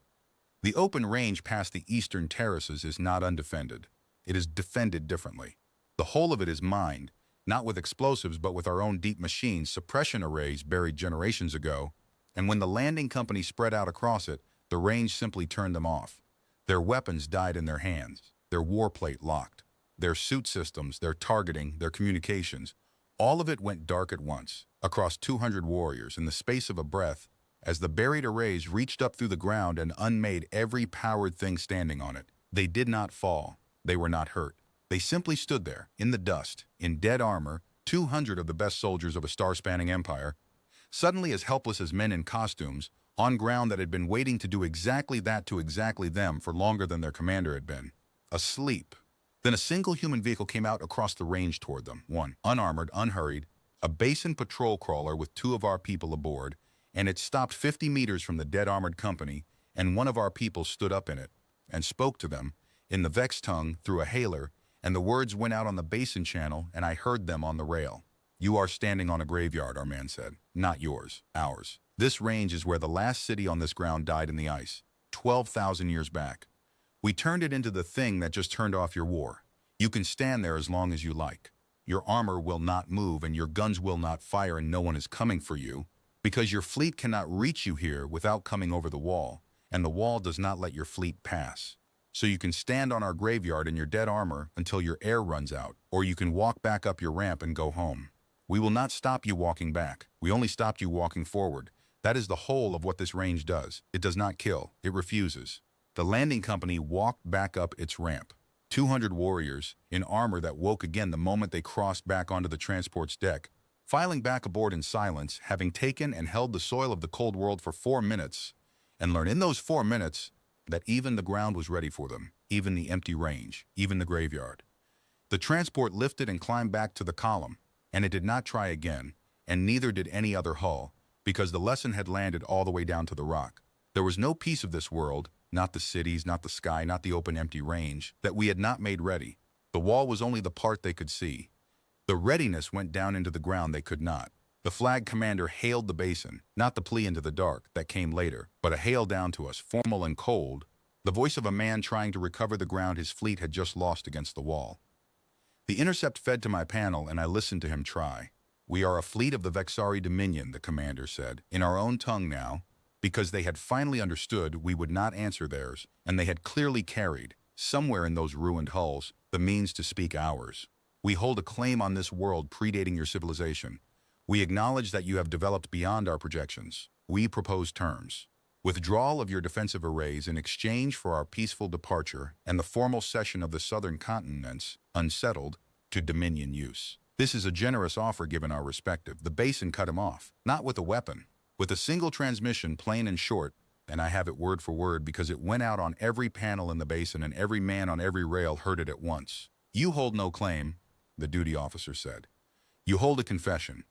The open range past the eastern terraces is not undefended. It is defended differently. The whole of it is mined, not with explosives but with our own deep machines, suppression arrays buried generations ago, and when the landing company spread out across it, the range simply turned them off. Their weapons died in their hands, their warplate locked, their suit systems, their targeting, their communications. All of it went dark at once, across 200 warriors in the space of a breath, as the buried arrays reached up through the ground and unmade every powered thing standing on it. They did not fall. They were not hurt. They simply stood there, in the dust, in dead armor, 200 of the best soldiers of a star-spanning empire, suddenly as helpless as men in costumes, on ground that had been waiting to do exactly that to exactly them for longer than their commander had been. Asleep. Then a single human vehicle came out across the range toward them. One, unarmored, unhurried, a basin patrol crawler with 2 of our people aboard, and it stopped 50 meters from the dead armored company, and one of our people stood up in it and spoke to them in the Vex tongue through a hailer, and the words went out on the basin channel, and I heard them on the rail. "You are standing on a graveyard," our man said. "Not yours, ours. This range is where the last city on this ground died in the ice, 12,000 years back. We turned it into the thing that just turned off your war. You can stand there as long as you like. Your armor will not move and your guns will not fire and no one is coming for you, because your fleet cannot reach you here without coming over the wall, and the wall does not let your fleet pass. So you can stand on our graveyard in your dead armor until your air runs out, or you can walk back up your ramp and go home. We will not stop you walking back. We only stopped you walking forward. That is the whole of what this range does. It does not kill. It refuses." The landing company walked back up its ramp. 200 warriors, in armor that woke again the moment they crossed back onto the transport's deck, filing back aboard in silence, having taken and held the soil of the cold world for 4 minutes, and learned in those 4 minutes that even the ground was ready for them, even the empty range, even the graveyard. The transport lifted and climbed back to the column, and it did not try again, and neither did any other hull, because the lesson had landed all the way down to the rock. There was no piece of this world, not the cities, not the sky, not the open empty range, that we had not made ready. The wall was only the part they could see. The readiness went down into the ground they could not. The flag commander hailed the basin, not the plea into the dark that came later, but a hail down to us, formal and cold, the voice of a man trying to recover the ground his fleet had just lost against the wall. The intercept fed to my panel and I listened to him try. "We are a fleet of the Vexari Dominion," the commander said, in our own tongue now, because they had finally understood we would not answer theirs, and they had clearly carried, somewhere in those ruined hulls, the means to speak ours. "We hold a claim on this world predating your civilization. We acknowledge that you have developed beyond our projections. We propose terms. Withdrawal of your defensive arrays in exchange for our peaceful departure and the formal cession of the southern continents, unsettled, to Dominion use. This is a generous offer given our respective." The basin cut him off, not with a weapon, with a single transmission, plain and short, and I have it word for word because it went out on every panel in the basin and every man on every rail heard it at once. "You hold no claim," the duty officer said. "You hold a confession.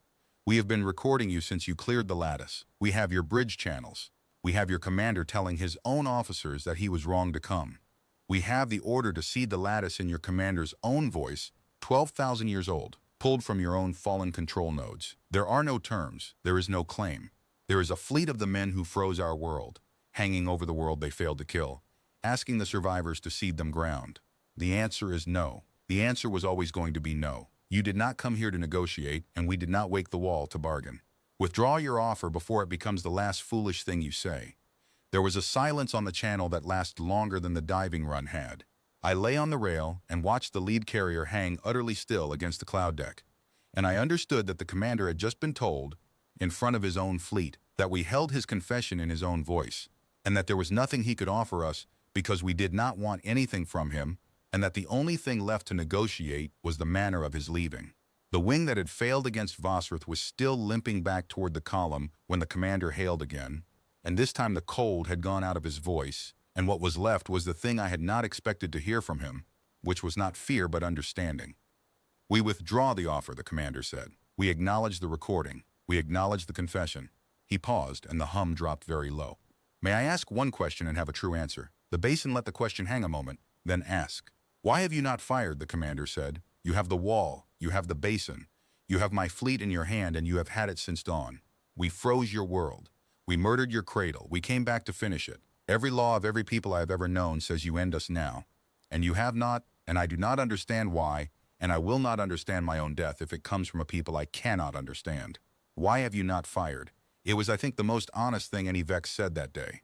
We have been recording you since you cleared the lattice. We have your bridge channels. We have your commander telling his own officers that he was wrong to come. We have the order to cede the lattice in your commander's own voice, 12,000 years old, pulled from your own fallen control nodes. There are no terms. There is no claim. There is a fleet of the men who froze our world, hanging over the world they failed to kill, asking the survivors to cede them ground. The answer is no. The answer was always going to be no. You did not come here to negotiate, and we did not wake the wall to bargain. Withdraw your offer before it becomes the last foolish thing you say." There was a silence on the channel that lasted longer than the diving run had. I lay on the rail and watched the lead carrier hang utterly still against the cloud deck, and I understood that the commander had just been told, in front of his own fleet, that we held his confession in his own voice, and that there was nothing he could offer us because we did not want anything from him, and that the only thing left to negotiate was the manner of his leaving. The wing that had failed against Vosrith was still limping back toward the column when the commander hailed again, and this time the cold had gone out of his voice, and what was left was the thing I had not expected to hear from him, which was not fear but understanding. "We withdraw the offer," the commander said. "We acknowledge the recording. We acknowledge the confession." He paused, and the hum dropped very low. "May I ask one question and have a true answer?" The basin let the question hang a moment, then ask. "Why have you not fired?" the commander said. "You have the wall, you have the basin, you have my fleet in your hand, and you have had it since dawn. We froze your world. We murdered your cradle. We came back to finish it. Every law of every people I have ever known says you end us now. And you have not, and I do not understand why, and I will not understand my own death if it comes from a people I cannot understand. Why have you not fired? It was, I think, the most honest thing any Vex said that day.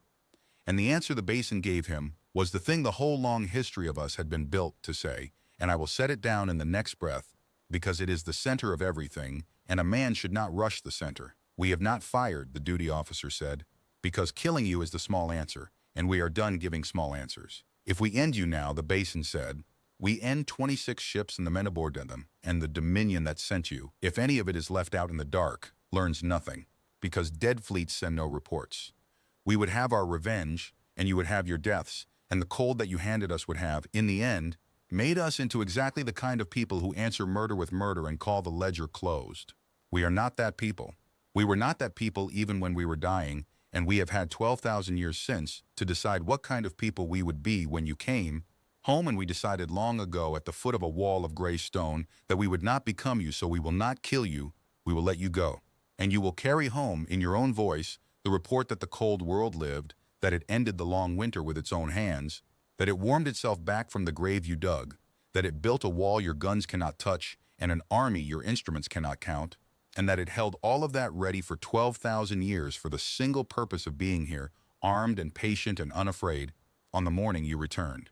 And the answer the basin gave him was the thing the whole long history of us had been built to say, and I will set it down in the next breath, because it is the center of everything, and a man should not rush the center. We have not fired, the duty officer said, because killing you is the small answer, and we are done giving small answers. If we end you now, the basin said, we end 26 ships and the men aboard them, and the dominion that sent you, if any of it is left out in the dark, learns nothing, because dead fleets send no reports. We would have our revenge, and you would have your deaths, and the cold that you handed us would have, in the end, made us into exactly the kind of people who answer murder with murder and call the ledger closed. We are not that people. We were not that people even when we were dying, and we have had 12,000 years since to decide what kind of people we would be when you came home, and we decided long ago at the foot of a wall of gray stone that we would not become you, so we will not kill you, we will let you go. And you will carry home in your own voice the report that the cold world lived, that it ended the long winter with its own hands, that it warmed itself back from the grave you dug, that it built a wall your guns cannot touch and an army your instruments cannot count, and that it held all of that ready for 12,000 years for the single purpose of being here, armed and patient and unafraid, on the morning you returned.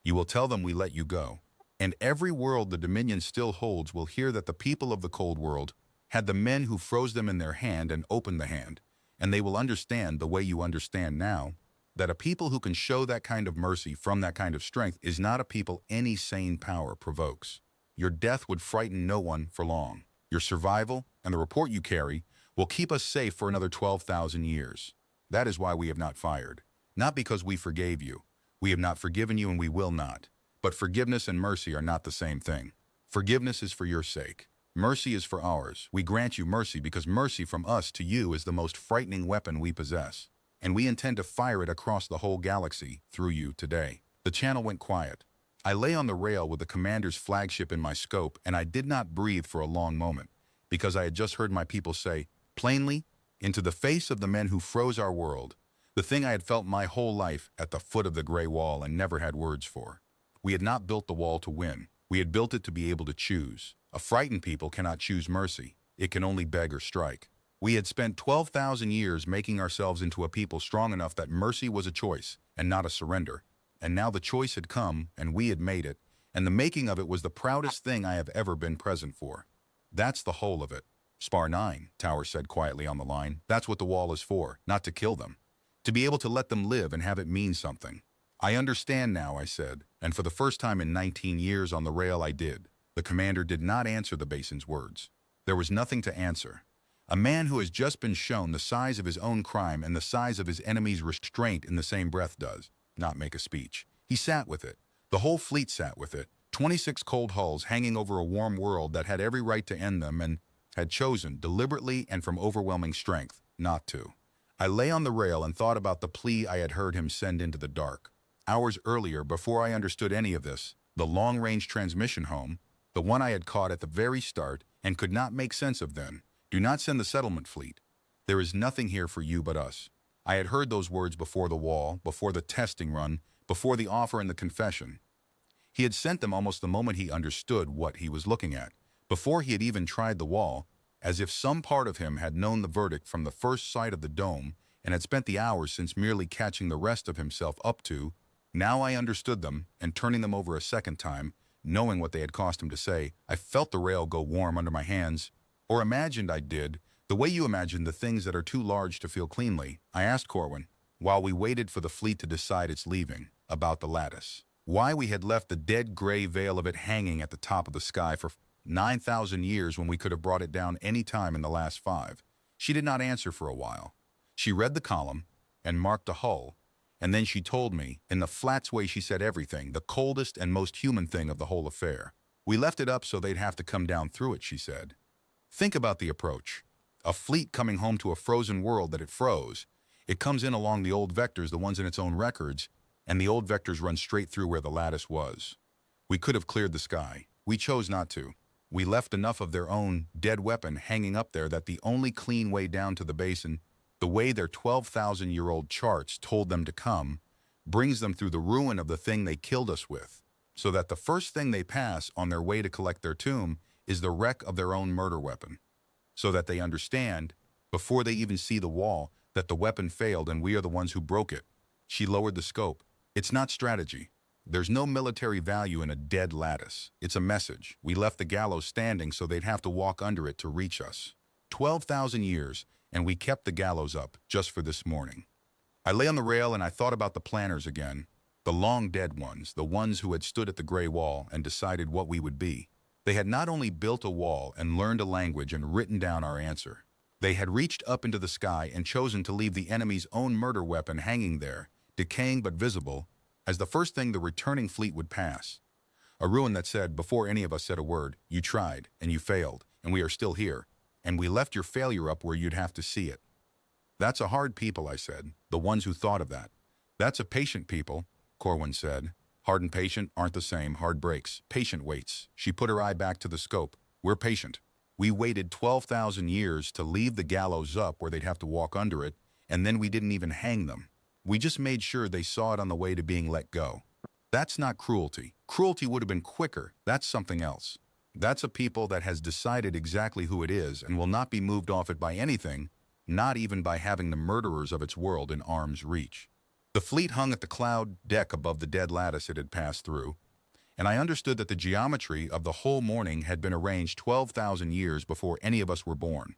You will tell them we let you go. And every world the Dominion still holds will hear that the people of the cold world had the men who froze them in their hand and opened the hand, and they will understand the way you understand now, that a people who can show that kind of mercy from that kind of strength is not a people any sane power provokes. Your death would frighten no one for long. Your survival and the report you carry will keep us safe for another 12,000 years. That is why we have not fired. Not because we forgave you. We have not forgiven you and we will not. But forgiveness and mercy are not the same thing. Forgiveness is for your sake. Mercy is for ours. We grant you mercy because mercy from us to you is the most frightening weapon we possess. And we intend to fire it across the whole galaxy through you today. The channel went quiet. I lay on the rail with the commander's flagship in my scope, and I did not breathe for a long moment, because I had just heard my people say, plainly, into the face of the men who froze our world, the thing I had felt my whole life at the foot of the gray wall and never had words for. We had not built the wall to win. We had built it to be able to choose. A frightened people cannot choose mercy. It can only beg or strike. We had spent 12,000 years making ourselves into a people strong enough that mercy was a choice and not a surrender. And now the choice had come, and we had made it, and the making of it was the proudest thing I have ever been present for. That's the whole of it. Spar 9, Tower said quietly on the line. That's what the wall is for, not to kill them. To be able to let them live and have it mean something. I understand now, I said, and for the first time in 19 years on the rail I did. The commander did not answer the basin's words. There was nothing to answer. A man who has just been shown the size of his own crime and the size of his enemy's restraint in the same breath does not make a speech. He sat with it. The whole fleet sat with it. 26 cold hulls hanging over a warm world that had every right to end them and had chosen, deliberately and from overwhelming strength, not to. I lay on the rail and thought about the plea I had heard him send into the dark. Hours earlier, before I understood any of this, the long-range transmission home, the one I had caught at the very start and could not make sense of then, do not send the settlement fleet. There is nothing here for you but us. I had heard those words before the wall, before the testing run, before the offer and the confession. He had sent them almost the moment he understood what he was looking at, before he had even tried the wall, as if some part of him had known the verdict from the first sight of the dome and had spent the hours since merely catching the rest of himself up to. Now I understood them, and turning them over a second time, knowing what they had cost him to say, I felt the rail go warm under my hands, or imagined I did, the way you imagine the things that are too large to feel cleanly. I asked Corwin, while we waited for the fleet to decide its leaving, about the lattice. Why we had left the dead gray veil of it hanging at the top of the sky for 9,000 years when we could have brought it down any time in the last 5. She did not answer for a while. She read the column and marked a hull, and then she told me, in the flats way she said everything, the coldest and most human thing of the whole affair. We left it up so they'd have to come down through it, she said. Think about the approach. A fleet coming home to a frozen world that it froze. It comes in along the old vectors, the ones in its own records, and the old vectors run straight through where the lattice was. We could have cleared the sky. We chose not to. We left enough of their own dead weapon hanging up there that the only clean way down to the basin The way their 12,000-year-old charts told them to come brings them through the ruin of the thing they killed us with, so that the first thing they pass on their way to collect their tomb is the wreck of their own murder weapon, so that they understand, before they even see the wall, that the weapon failed and we are the ones who broke it. She lowered the scope. It's not strategy. There's no military value in a dead lattice. It's a message. We left the gallows standing so they'd have to walk under it to reach us. 12,000 years, and we kept the gallows up just for this morning. I lay on the rail and I thought about the planners again, the long dead ones, the ones who had stood at the gray wall and decided what we would be. They had not only built a wall and learned a language and written down our answer. They had reached up into the sky and chosen to leave the enemy's own murder weapon hanging there, decaying but visible, as the first thing the returning fleet would pass. A ruin that said, before any of us said a word, you tried, and you failed, and we are still here, and we left your failure up where you'd have to see it. That's a hard people, I said, the ones who thought of that. That's a patient people, Corwin said. Hard and patient aren't the same. Hard breaks. Patient waits. She put her eye back to the scope. We're patient. We waited 12,000 years to leave the gallows up where they'd have to walk under it, and then we didn't even hang them. We just made sure they saw it on the way to being let go. That's not cruelty. Cruelty would have been quicker. That's something else. That's a people that has decided exactly who it is and will not be moved off it by anything, not even by having the murderers of its world in arm's reach. The fleet hung at the cloud deck above the dead lattice it had passed through, and I understood that the geometry of the whole morning had been arranged 12,000 years before any of us were born.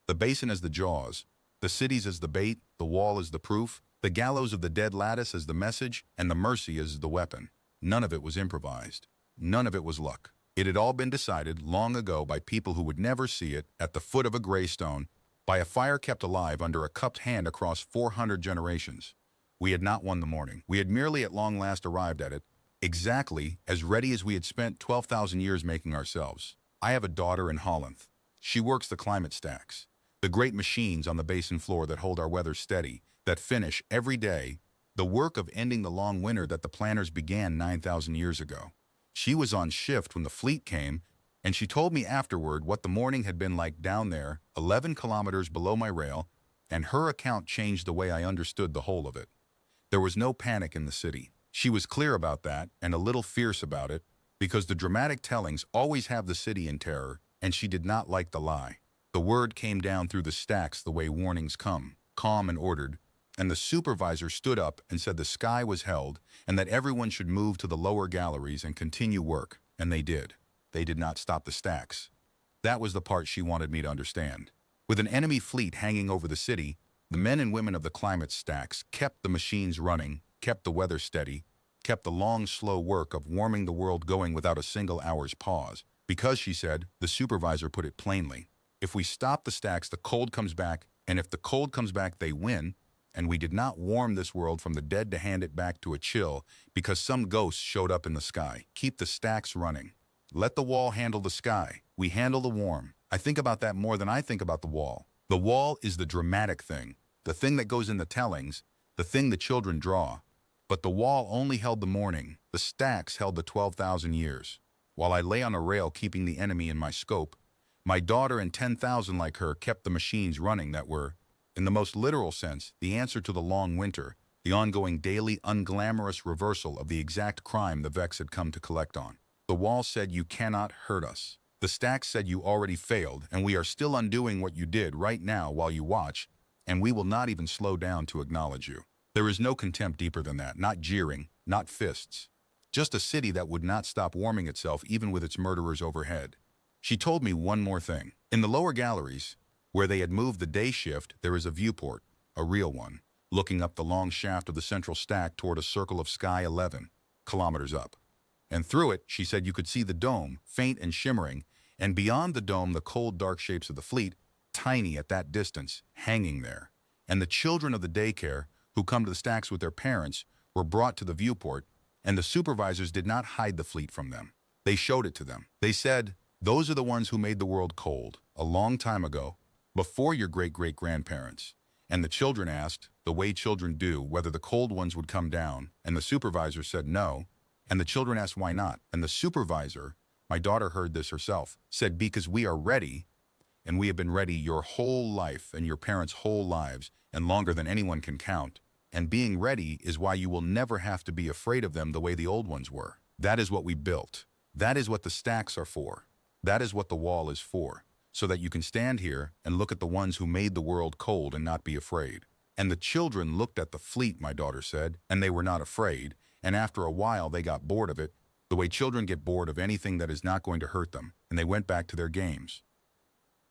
The basin as the jaws, the cities as the bait, the wall as the proof, the gallows of the dead lattice as the message, and the mercy as the weapon. None of it was improvised. None of it was luck. It had all been decided long ago by people who would never see it, at the foot of a gray stone, by a fire kept alive under a cupped hand across 400 generations. We had not won the morning. We had merely at long last arrived at it, exactly as ready as we had spent 12,000 years making ourselves. I have a daughter in Holland. She works the climate stacks, the great machines on the basin floor that hold our weather steady, that finish every day the work of ending the long winter that the planners began 9,000 years ago. She was on shift when the fleet came, and she told me afterward what the morning had been like down there, 11 kilometers below my rail, and her account changed the way I understood the whole of it. There was no panic in the city. She was clear about that and a little fierce about it, because the dramatic tellings always have the city in terror, and she did not like the lie. The word came down through the stacks the way warnings come, calm and ordered, and the supervisor stood up and said the sky was held and that everyone should move to the lower galleries and continue work, and they did. They did not stop the stacks. That was the part she wanted me to understand. With an enemy fleet hanging over the city, the men and women of the climate stacks kept the machines running, kept the weather steady, kept the long, slow work of warming the world going without a single hour's pause. Because, she said, the supervisor put it plainly, if we stop the stacks, the cold comes back, and if the cold comes back, they win, and we did not warm this world from the dead to hand it back to a chill because some ghost showed up in the sky. Keep the stacks running. Let the wall handle the sky. We handle the warm. I think about that more than I think about the wall. The wall is the dramatic thing, the thing that goes in the tellings, the thing the children draw. But the wall only held the morning. The stacks held the 12,000 years. While I lay on a rail keeping the enemy in my scope, my daughter and 10,000 like her kept the machines running that were, in the most literal sense, the answer to the long winter, the ongoing daily unglamorous reversal of the exact crime the Vex had come to collect on. The wall said you cannot hurt us. The stacks said you already failed, and we are still undoing what you did right now while you watch, and we will not even slow down to acknowledge you. There is no contempt deeper than that, not jeering, not fists. Just a city that would not stop warming itself even with its murderers overhead. She told me one more thing. In the lower galleries, where they had moved the day shift, there is a viewport, a real one, looking up the long shaft of the central stack toward a circle of sky 11 kilometers up. And through it, she said you could see the dome, faint and shimmering, and beyond the dome the cold dark shapes of the fleet, tiny at that distance, hanging there. And the children of the daycare, who come to the stacks with their parents, were brought to the viewport, and the supervisors did not hide the fleet from them. They showed it to them. They said, those are the ones who made the world cold, a long time ago, before your great-great-grandparents. And the children asked, the way children do, whether the cold ones would come down, and the supervisor said no, and the children asked why not, and the supervisor, my daughter heard this herself, said because we are ready, and we have been ready your whole life and your parents' whole lives, and longer than anyone can count. And being ready is why you will never have to be afraid of them the way the old ones were. That is what we built. That is what the stacks are for. That is what the wall is for, so that you can stand here and look at the ones who made the world cold and not be afraid. And the children looked at the fleet, my daughter said, and they were not afraid, and after a while they got bored of it, the way children get bored of anything that is not going to hurt them, and they went back to their games.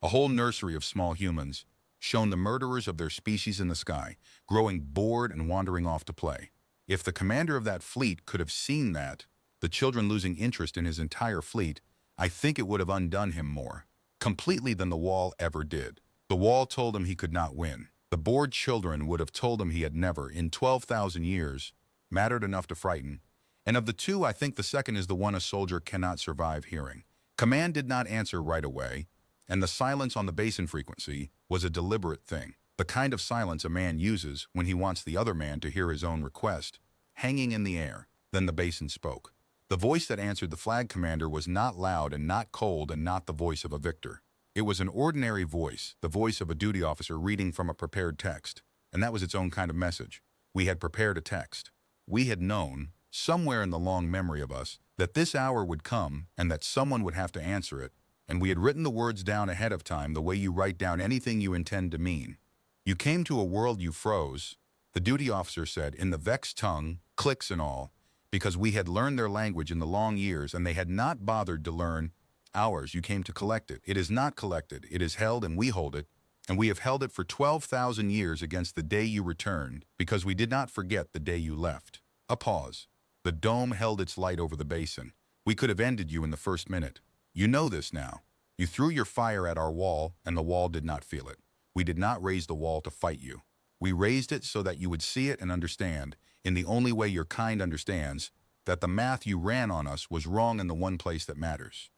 A whole nursery of small humans, shown the murderers of their species in the sky, growing bored and wandering off to play. If the commander of that fleet could have seen that, the children losing interest in his entire fleet, I think it would have undone him more completely than the wall ever did. The wall told him he could not win. The bored children would have told him he had never, in 12,000 years, mattered enough to frighten. And of the two, I think the second is the one a soldier cannot survive hearing. Command did not answer right away, and the silence on the basin frequency was a deliberate thing. The kind of silence a man uses when he wants the other man to hear his own request, hanging in the air. Then the basin spoke. The voice that answered the flag commander was not loud and not cold and not the voice of a victor. It was an ordinary voice, the voice of a duty officer reading from a prepared text. And that was its own kind of message. We had prepared a text. We had known, somewhere in the long memory of us, that this hour would come and that someone would have to answer it, and we had written the words down ahead of time the way you write down anything you intend to mean. You came to a world you froze, the duty officer said, in the vexed tongue, clicks and all, because we had learned their language in the long years and they had not bothered to learn ours. You came to collect it. It is not collected. It is held and we hold it, and we have held it for 12,000 years against the day you returned, because we did not forget the day you left. A pause. The dome held its light over the basin. We could have ended you in the first minute. You know this now. You threw your fire at our wall, and the wall did not feel it. We did not raise the wall to fight you. We raised it so that you would see it and understand, in the only way your kind understands, that the math you ran on us was wrong in the one place that matters.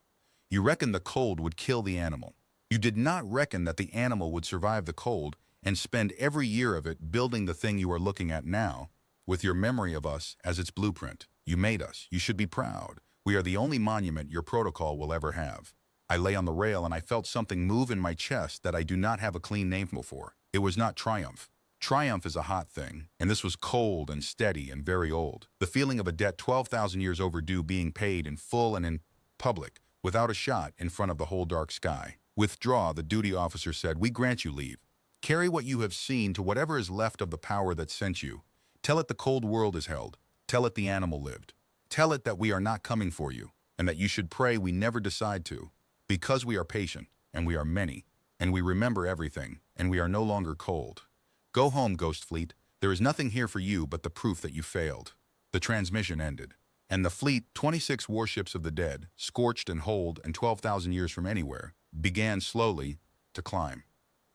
You reckoned the cold would kill the animal. You did not reckon that the animal would survive the cold and spend every year of it building the thing you are looking at now, with your memory of us as its blueprint. You made us. You should be proud. We are the only monument your protocol will ever have. I lay on the rail and I felt something move in my chest that I do not have a clean name for. It was not triumph. Triumph is a hot thing, and this was cold and steady and very old. The feeling of a debt 12,000 years overdue being paid in full and in public, without a shot, in front of the whole dark sky. Withdraw, the duty officer said. We grant you leave. Carry what you have seen to whatever is left of the power that sent you. Tell it the cold world is held. Tell it the animal lived. Tell it that we are not coming for you, and that you should pray we never decide to, because we are patient, and we are many, and we remember everything, and we are no longer cold. Go home, Ghost Fleet. There is nothing here for you but the proof that you failed. The transmission ended, and the fleet, 26 warships of the dead, scorched and holed and 12,000 years from anywhere, began slowly to climb.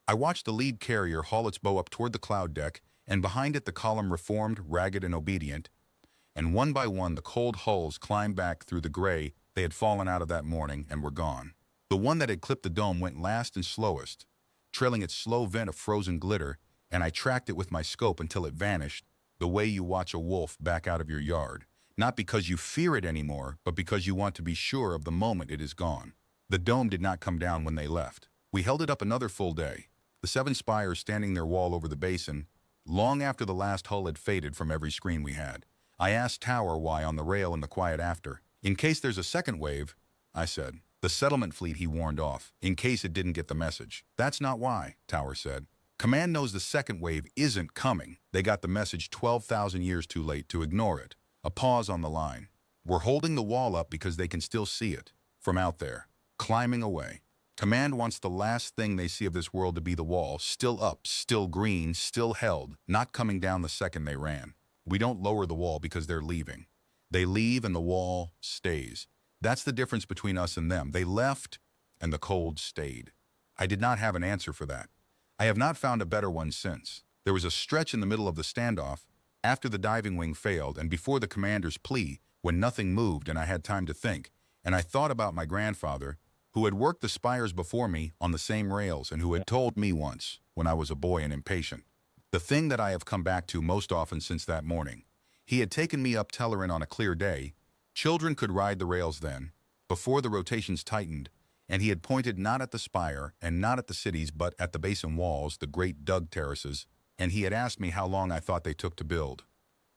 I watched the lead carrier haul its bow up toward the cloud deck, and behind it the column reformed, ragged, and obedient, and one by one the cold hulls climbed back through the gray they had fallen out of that morning and were gone. The one that had clipped the dome went last and slowest, trailing its slow vent of frozen glitter, and I tracked it with my scope until it vanished, the way you watch a wolf back out of your yard, not because you fear it anymore, but because you want to be sure of the moment it is gone. The dome did not come down when they left. We held it up another full day, the 7 spires standing their wall over the basin, long after the last hull had faded from every screen we had. I asked Tower why on the rail in the quiet after. In case there's a second wave, I said. The settlement fleet, he warned off, in case it didn't get the message. That's not why, Tower said. Command knows the second wave isn't coming. They got the message 12,000 years too late to ignore it. A pause on the line. We're holding the wall up because they can still see it, from out there, climbing away. Command wants the last thing they see of this world to be the wall, still up, still green, still held, not coming down the second they ran. We don't lower the wall because they're leaving. They leave and the wall stays. That's the difference between us and them. They left and the cold stayed. I did not have an answer for that. I have not found a better one since. There was a stretch in the middle of the standoff, after the diving wing failed and before the commander's plea, when nothing moved and I had time to think, and I thought about my grandfather, who had worked the spires before me on the same rails and who had told me once, when I was a boy and impatient, the thing that I have come back to most often since that morning. He had taken me up Tellerin on a clear day. Children could ride the rails then, before the rotations tightened, and he had pointed not at the spire and not at the cities but at the basin walls, the great dug terraces, and he had asked me how long I thought they took to build.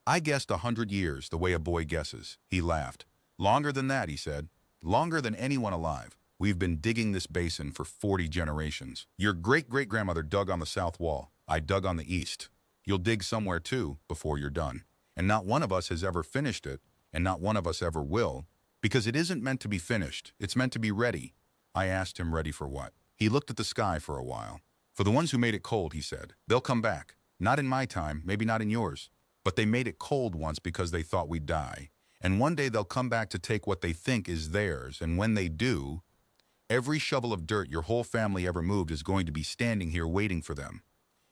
I guessed 100 years, the way a boy guesses. He laughed. Longer than that, he said. Longer than anyone alive. We've been digging this basin for 40 generations. Your great-great-grandmother dug on the south wall. I dug on the east. You'll dig somewhere too before you're done. And not one of us has ever finished it, and not one of us ever will, because it isn't meant to be finished. It's meant to be ready. I asked him ready for what? He looked at the sky for a while. For the ones who made it cold, he said. They'll come back. Not in my time, maybe not in yours. But they made it cold once because they thought we'd die. And one day they'll come back to take what they think is theirs, and when they do, every shovel of dirt your whole family ever moved is going to be standing here waiting for them.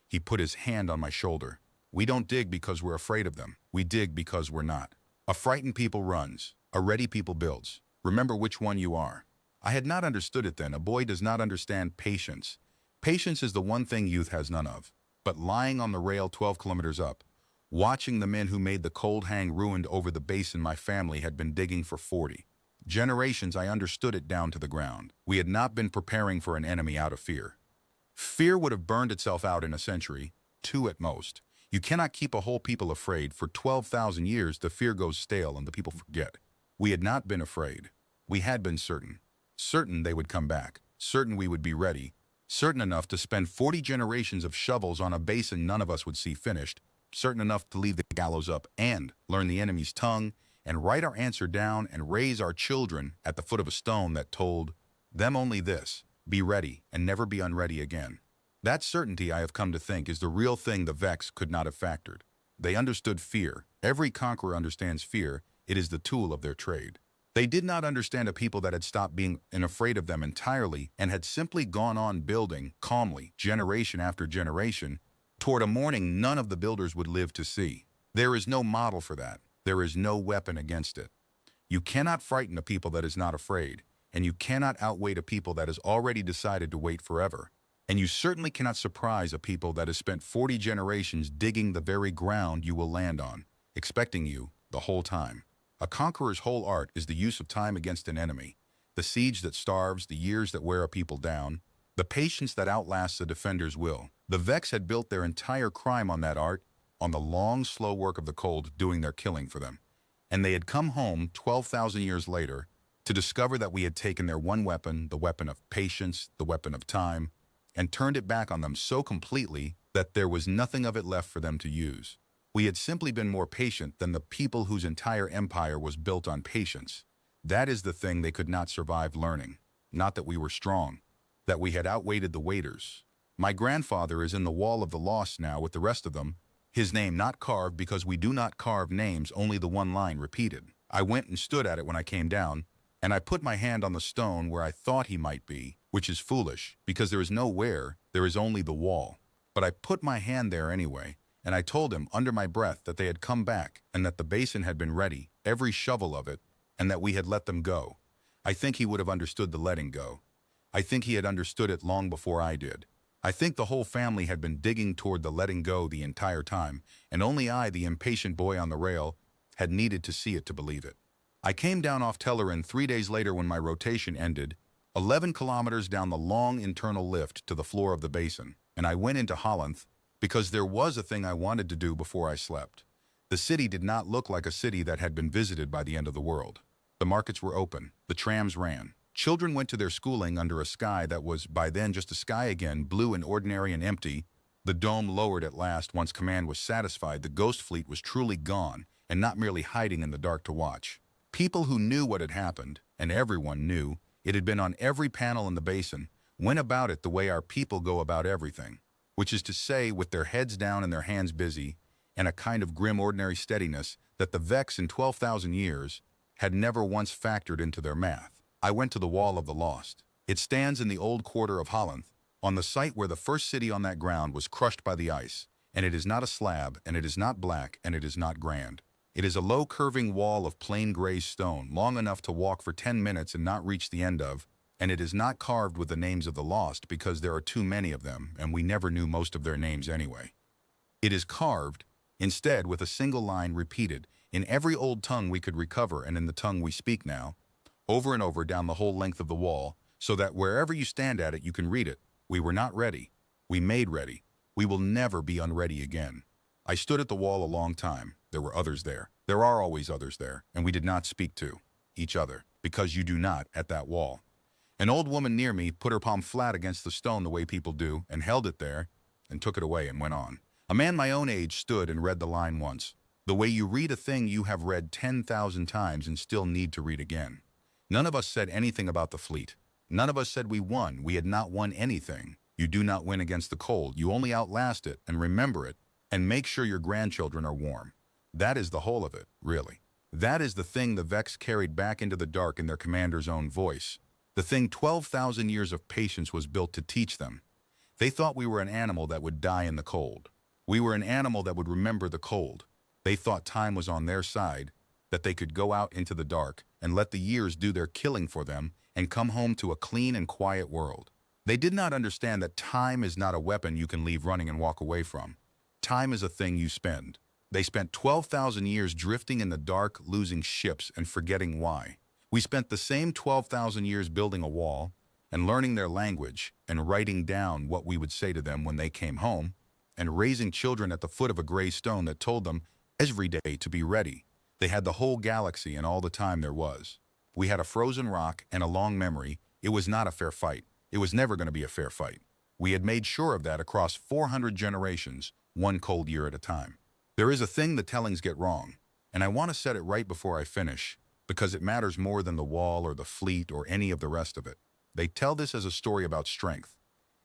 He put his hand on my shoulder. We don't dig because we're afraid of them. We dig because we're not. A frightened people runs. A ready people builds. Remember which one you are. I had not understood it then. A boy does not understand patience. Patience is the one thing youth has none of. But lying on the rail 12 kilometers up, watching the men who made the cold hang ruined over the basin my family had been digging for 40 generations, I understood it down to the ground. We had not been preparing for an enemy out of fear. Fear would have burned itself out in a century, 2 at most. You cannot keep a whole people afraid. For 12,000 years, the fear goes stale and the people forget. We had not been afraid. We had been certain. Certain they would come back. Certain we would be ready. Certain enough to spend 40 generations of shovels on a basin none of us would see finished. Certain enough to leave the gallows up and learn the enemy's tongue and write our answer down and raise our children at the foot of a stone that told them only this: be ready and never be unready again. That certainty, I have come to think, is the real thing the Vex could not have factored. They understood fear. Every conqueror understands fear. It is the tool of their trade. They did not understand a people that had stopped being afraid of them entirely and had simply gone on building calmly, generation after generation, toward a morning none of the builders would live to see. There is no model for that. There is no weapon against it. You cannot frighten a people that is not afraid, and you cannot outwait a people that has already decided to wait forever. And you certainly cannot surprise a people that has spent 40 generations digging the very ground you will land on, expecting you the whole time. A conqueror's whole art is the use of time against an enemy, the siege that starves, the years that wear a people down, the patience that outlasts a defender's will. The Vex had built their entire crime on that art, on the long, slow work of the cold doing their killing for them. And they had come home 12,000 years later to discover that we had taken their one weapon, the weapon of patience, the weapon of time, and turned it back on them so completely that there was nothing of it left for them to use. We had simply been more patient than the people whose entire empire was built on patience. That is the thing they could not survive learning. Not that we were strong, that we had outweighted the waiters. My grandfather is in the Wall of the Lost now with the rest of them, his name not carved because we do not carve names, only the one line repeated. I went and stood at it when I came down, and I put my hand on the stone where I thought he might be, which is foolish, because there is no where, there is only the wall. But I put my hand there anyway, and I told him under my breath that they had come back and that the basin had been ready, every shovel of it, and that we had let them go. I think he would have understood the letting go. I think he had understood it long before I did. I think the whole family had been digging toward the letting go the entire time, and only I, the impatient boy on the rail, had needed to see it to believe it. I came down off Tellerin 3 days later when my rotation ended, 11 kilometers down the long internal lift to the floor of the basin, and I went into Holland because there was a thing I wanted to do before I slept. The city did not look like a city that had been visited by the end of the world. The markets were open. The trams ran. Children went to their schooling under a sky that was, by then, just a sky again, blue and ordinary and empty. The dome lowered at last once command was satisfied. The ghost fleet was truly gone, and not merely hiding in the dark to watch. People who knew what had happened, and everyone knew, it had been on every panel in the basin, went about it the way our people go about everything, which is to say, with their heads down and their hands busy, and a kind of grim ordinary steadiness that the Vex in 12,000 years had never once factored into their math. I went to the Wall of the Lost. It stands in the old quarter of Holland, on the site where the first city on that ground was crushed by the ice, and it is not a slab, and it is not black, and it is not grand. It is a low curving wall of plain gray stone, long enough to walk for 10 minutes and not reach the end of, and it is not carved with the names of the lost because there are too many of them, and we never knew most of their names anyway. It is carved, instead, with a single line repeated, in every old tongue we could recover and in the tongue we speak now, over and over down the whole length of the wall, so that wherever you stand at it, you can read it. We were not ready. We made ready. We will never be unready again. I stood at the wall a long time. There were others there. There are always others there, and we did not speak to each other, because you do not at that wall. An old woman near me put her palm flat against the stone the way people do, and held it there, and took it away and went on. A man my own age stood and read the line once. The way you read a thing you have read 10,000 times and still need to read again. None of us said anything about the fleet. None of us said we won. We had not won anything. You do not win against the cold. You only outlast it, and remember it, and make sure your grandchildren are warm. That is the whole of it, really. That is the thing the Vex carried back into the dark in their commander's own voice. The thing 12,000 years of patience was built to teach them. They thought we were an animal that would die in the cold. We were an animal that would remember the cold. They thought time was on their side, that they could go out into the dark and let the years do their killing for them and come home to a clean and quiet world. They did not understand that time is not a weapon you can leave running and walk away from. Time is a thing you spend. They spent 12,000 years drifting in the dark, losing ships and forgetting why. We spent the same 12,000 years building a wall and learning their language and writing down what we would say to them when they came home and raising children at the foot of a gray stone that told them every day to be ready. They had the whole galaxy and all the time there was. We had a frozen rock and a long memory. It was not a fair fight. It was never going to be a fair fight. We had made sure of that across 400 generations, one cold year at a time. There is a thing the tellings get wrong, and I want to set it right before I finish, because it matters more than the wall or the fleet or any of the rest of it. They tell this as a story about strength.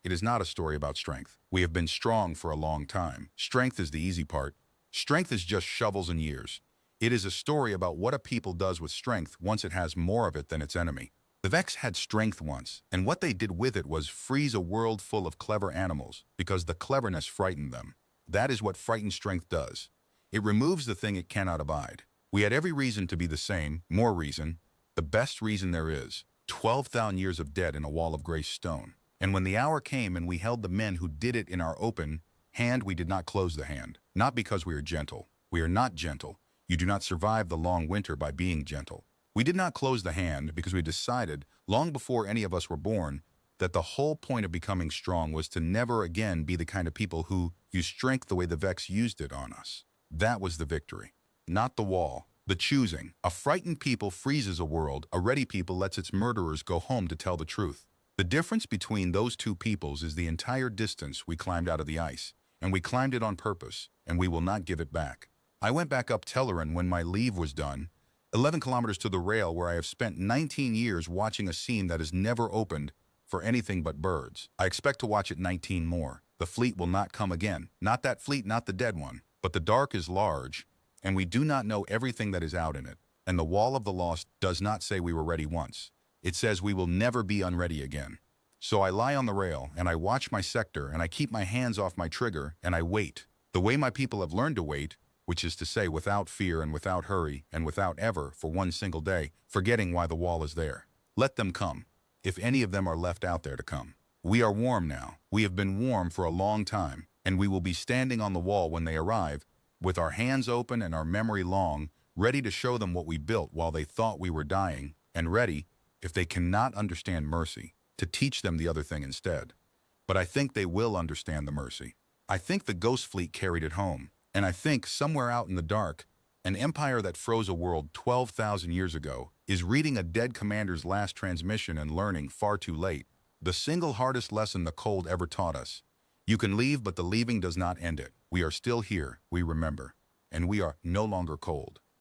It is not a story about strength. We have been strong for a long time. Strength is the easy part. Strength is just shovels and years. It is a story about what a people does with strength once it has more of it than its enemy. The Vex had strength once, and what they did with it was freeze a world full of clever animals, because the cleverness frightened them. That is what frightened strength does. It removes the thing it cannot abide. We had every reason to be the same, more reason, the best reason there is. 12,000 years of dead in a wall of gray stone. And when the hour came and we held the men who did it in our open hand, we did not close the hand. Not because we are gentle. We are not gentle. You do not survive the long winter by being gentle. We did not close the hand because we decided, long before any of us were born, that the whole point of becoming strong was to never again be the kind of people who use strength the way the Vex used it on us. That was the victory. Not the wall. The choosing. A frightened people freezes a world. A ready people lets its murderers go home to tell the truth. The difference between those two peoples is the entire distance we climbed out of the ice. And we climbed it on purpose, and we will not give it back. I went back up Telleran when my leave was done, 11 kilometers to the rail where I have spent 19 years watching a scene that is never opened for anything but birds. I expect to watch it 19 more. The fleet will not come again. Not that fleet, not the dead one. But the dark is large, and we do not know everything that is out in it. And the wall of the lost does not say we were ready once. It says we will never be unready again. So I lie on the rail, and I watch my sector, and I keep my hands off my trigger, and I wait. The way my people have learned to wait, which is to say without fear and without hurry and without ever, for one single day, forgetting why the wall is there. Let them come, if any of them are left out there to come. We are warm now. We have been warm for a long time, and we will be standing on the wall when they arrive, with our hands open and our memory long, ready to show them what we built while they thought we were dying, and ready, if they cannot understand mercy, to teach them the other thing instead. But I think they will understand the mercy. I think the Ghost Fleet carried it home, and I think somewhere out in the dark, an empire that froze a world 12,000 years ago is reading a dead commander's last transmission and learning far too late the single hardest lesson the cold ever taught us. You can leave, but the leaving does not end it. We are still here, we remember, and we are no longer cold.